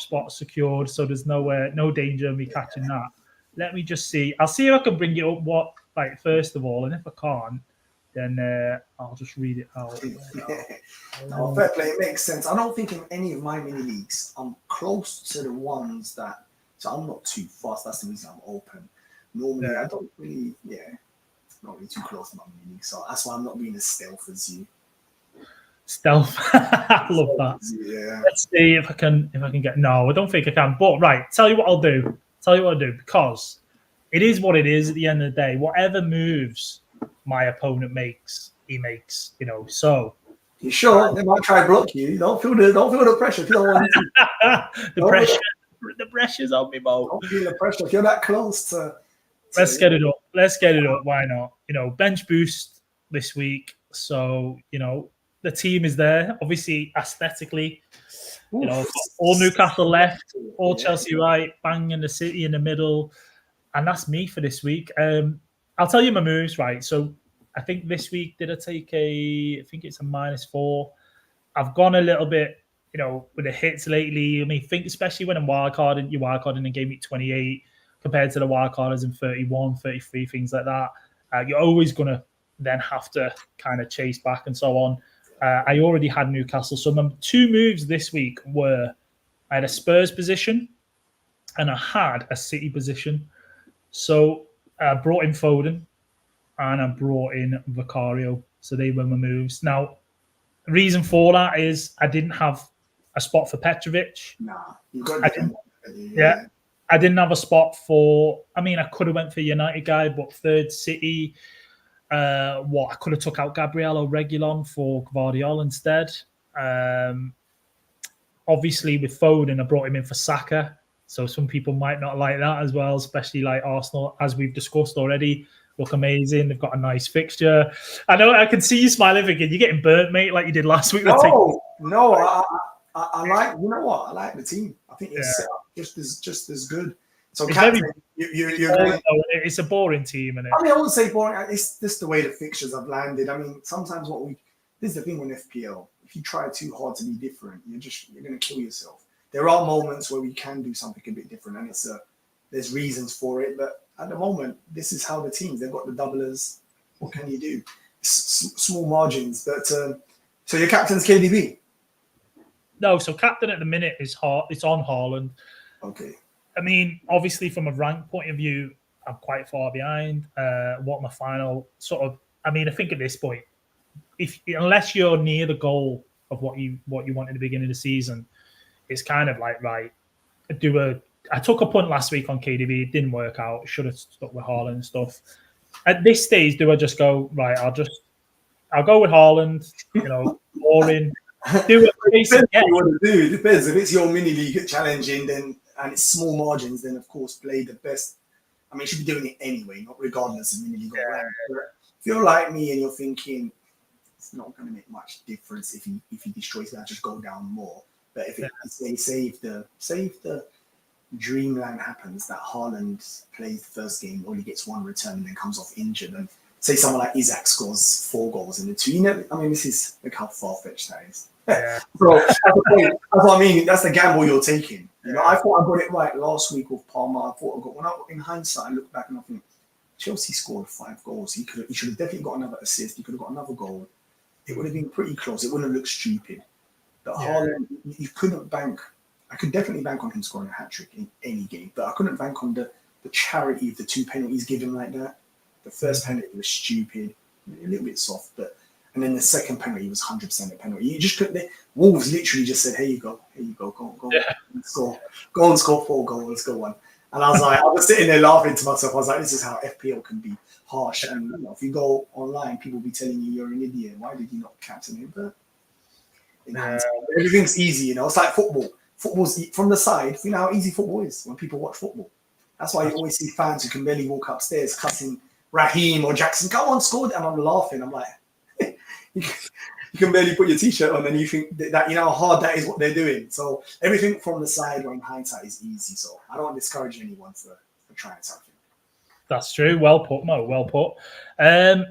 spots secured, so there's no danger of me catching that. Let me just see. I'll see if I can bring it up first of all, and if I can't, then I'll just read it out. No, fair play. It makes sense. I don't think in any of my mini leagues I'm close to the ones that. So I'm not too fast. That's the reason I'm open. Normally, I don't really. Not really too close to my mini league. So that's why I'm not being as stealth as you. Stealth. I love that. Yeah. Let's see if I can get. No, I don't think I can. But right, tell you what I'll do, because it is what it is. At the end of the day, whatever moves my opponent makes, he makes, so. You sure? They might try to block you. Don't feel the pressure if you don't want to. The pressure's on me, Mo. Don't feel the pressure if you're that close to. Let's get it up. Why not? Bench boost this week. So, the team is there. Obviously, aesthetically, all Newcastle left, all Chelsea right, bang in the City in the middle. And that's me for this week. I'll tell you my moves, right? So I think this week, did I take I think it's a -4. I've gone a little bit, with the hits lately. I mean, think especially when I'm wildcarding, you're wildcarding in game week 28 compared to the wildcarders in 31, 33, things like that. You're always going to then have to kind of chase back and so on. I already had Newcastle. So my 2 moves this week were I had a Spurs position and I had a City position. So I brought in Foden and I brought in Vicario. So they were my moves. Now, the reason for that is I didn't have a spot for Petrovic. Nah, you got to yeah. I didn't have a spot for. I mean, I could have went for United guy, but third City. I could have took out Gabriel or Reguilon for Gvardiol instead. Obviously, with Foden, I brought him in for Saka. So some people might not like that as well, especially like Arsenal, as we've discussed already. Look amazing. They've got a nice fixture. I know I can see you smiling again. You're getting burnt, mate, like you did last week. No, I like. You know what? I like the team. I think it's set up just as good. So, captain, it's a boring team, isn't it? I mean, I wouldn't say boring. It's just the way the fixtures have landed. I mean, sometimes this is the thing with FPL. If you try too hard to be different, you're going to kill yourself. There are moments where we can do something a bit different, and there's reasons for it. But at the moment, this is how the teams. They've got the doublers. What can you do? Small margins. But so your captain's KDB. No, so captain at the minute is it's on Haaland. Okay. I mean, obviously, from a rank point of view, I'm quite far behind. What my final sort of, I mean, I think at this point, unless you're near the goal of what you want at the beginning of the season, it's kind of like, right, I took a punt last week on KDB. It didn't work out. Should have stuck with Haaland and stuff. At this stage, do I just go, right, I'll go with Haaland, boring. Do it. Depends what you want to do. It depends. If it's your mini league challenging, and it's small margins, then of course play the best. I mean, you should be doing it anyway, not regardless of mini league or rank. If you're like me and you're thinking it's not going to make much difference if he destroys that, just go down more. But if they save the dreamland happens that Haaland plays the first game, only gets 1 return and then comes off injured, and say someone like Isaac scores 4 goals in the 2. Look how far-fetched that is. Yeah. So that's what I mean. That's the gamble you're taking. I thought I got it right last week with Palmer. I thought in hindsight, I look back and I think Chelsea scored 5 goals. He should have definitely got another assist. He could have got another goal. It would have been pretty close. It wouldn't have looked stupid. But Haaland, you couldn't bank. I could definitely bank on him scoring a hat-trick in any game, but I couldn't bank on the charity of the 2 penalties given like that. The first penalty was stupid, a little bit soft, and then the second penalty was 100% a penalty. You just couldn't. Wolves literally just said, "Here you go, go and score, go and score 4 goals, go on." And I was sitting there laughing to myself. I was like, "This is how FPL can be harsh." And if you go online, people will be telling you you're an idiot. Why did you not captain him? But everything's easy, It's like football. Football's from the side. You know how easy football is when people watch football. That's why you always see fans who can barely walk upstairs cussing Raheem or Jackson, come on, scored, and I'm laughing. I'm like, you can barely put your t-shirt on, and you think that how hard that is what they're doing. So everything from the side or in hindsight is easy. So I don't discourage anyone for trying something. That's true. Well put, Mo. Well put.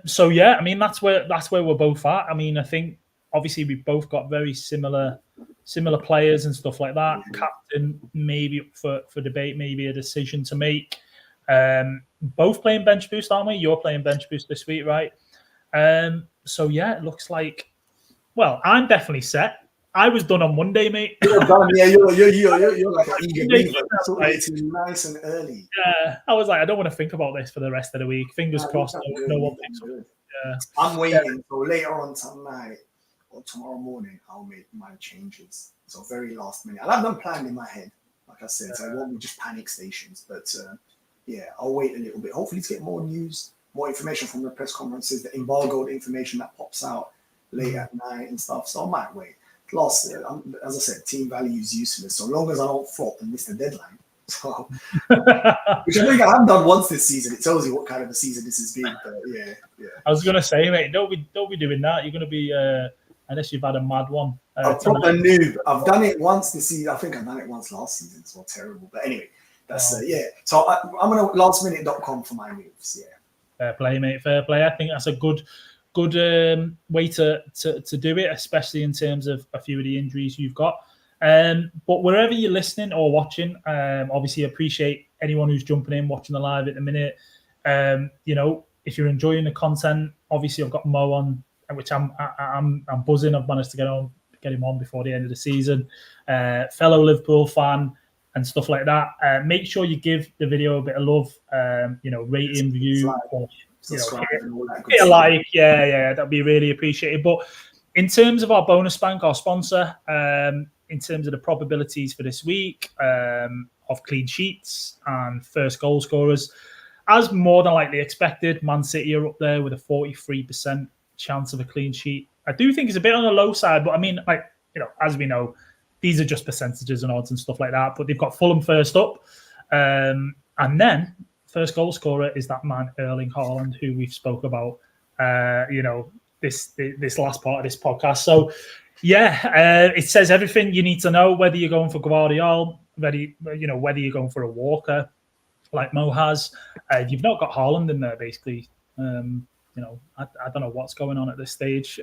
So yeah, I mean that's where we're both at. I mean, I think obviously we've both got very similar players and stuff like that. Mm-hmm. Captain maybe for debate, maybe a decision to make. Both playing bench boost, aren't we? You're playing bench boost this week, right? So yeah, it looks like. Well, I'm definitely set. I was done on Monday, mate. You're done. Yeah, you're like an eager beaver. It's nice and early. Yeah, I was like, I don't want to think about this for the rest of the week. Fingers crossed, no one picks up. Yeah. I'm waiting. So later on tonight or tomorrow morning, I'll make my changes. So very last minute. I'll have them planned in my head, like I said. So it won't be just panic stations, but. I'll wait a little bit. Hopefully to get more news, more information from the press conferences, the embargoed information that pops out late at night and stuff. So I might wait. Plus, as I said, team value is useless. So long as I don't flop and miss the deadline. So, which I think I haven't done once this season. It tells you what kind of a season this has been. But yeah. I was going to say, mate, don't be doing that. You're going to be, unless you've had a mad one. I'm proper noob. I've done it once this season. I think I've done it once last season. It's terrible. But anyway. That's So I'm going to lastminute.com for my moves. Yeah. Fair play, mate. Fair play. I think that's a good way to do it, especially in terms of a few of the injuries you've got. But wherever you're listening or watching, obviously appreciate anyone who's jumping in, watching the live at the minute. If you're enjoying the content, obviously I've got Mo on, which I'm buzzing. I've managed to get him on before the end of the season. Fellow Liverpool fan and stuff like that. Make sure you give the video a bit of love. Rating, review, or hit a like. Yeah, that'd be really appreciated. But in terms of our bonus bank, our sponsor, in terms of the probabilities for this week of clean sheets and first goal scorers, as more than likely expected, Man City are up there with a 43% chance of a clean sheet. I do think it's a bit on the low side, but I mean, as we know, these are just percentages and odds and stuff like that. But they've got Fulham first up, and then first goal scorer is that man Erling Haaland, who we've spoke about. This last part of this podcast. So, it says everything you need to know. Whether you're going for Guardiola, whether you're going for a Walker, like Mo has. If you've not got Haaland in there, basically, I don't know what's going on at this stage.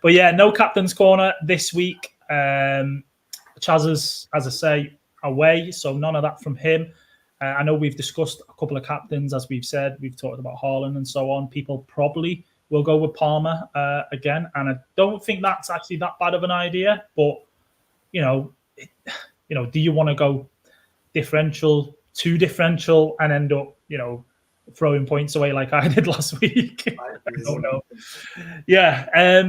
But yeah, no captain's corner this week. Chaz's, as I say, away, so none of that from him. I know we've discussed a couple of captains, as we've said. We've talked about Haaland and so on. People probably will go with Palmer again, and I don't think that's actually that bad of an idea. But do you want to go differential, and end up, throwing points away like I did last week? I don't know. Yeah, I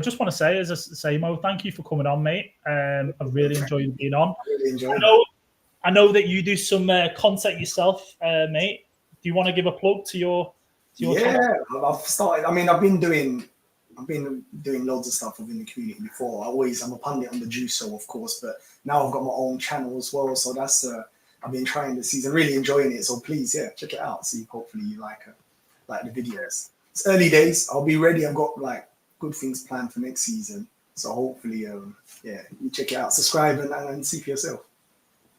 just want to say, as I say, Mo, thank you for coming on, mate. I've really enjoyed being on. I know that you do some content yourself, mate. Do you want to give a plug to your channel? I've started. I mean, I've been doing loads of stuff within the community before. I'm a pundit on the Juice, of course, but now I've got my own channel as well. So that's I've been trying this season, really enjoying it. So please, check it out. See, hopefully you like the videos. It's early days. I'll be ready. I've got good things planned for next season. So hopefully, you check it out. Subscribe and see for yourself.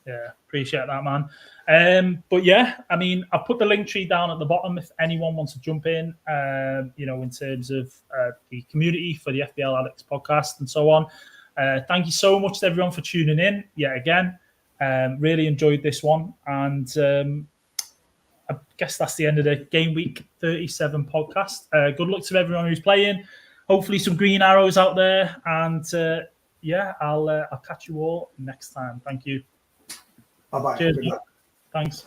Yeah, appreciate that, man. But yeah, I mean, I've put the link tree down at the bottom if anyone wants to jump in, in terms of the community for the FPL Addicts podcast and so on. Thank you so much to everyone for tuning in yet again. Really enjoyed this one. And I guess that's the end of the Game Week 37 podcast. Good luck to everyone who's playing. Hopefully some green arrows out there. And I'll catch you all next time. Thank you. Bye-bye. Cheers. Thanks.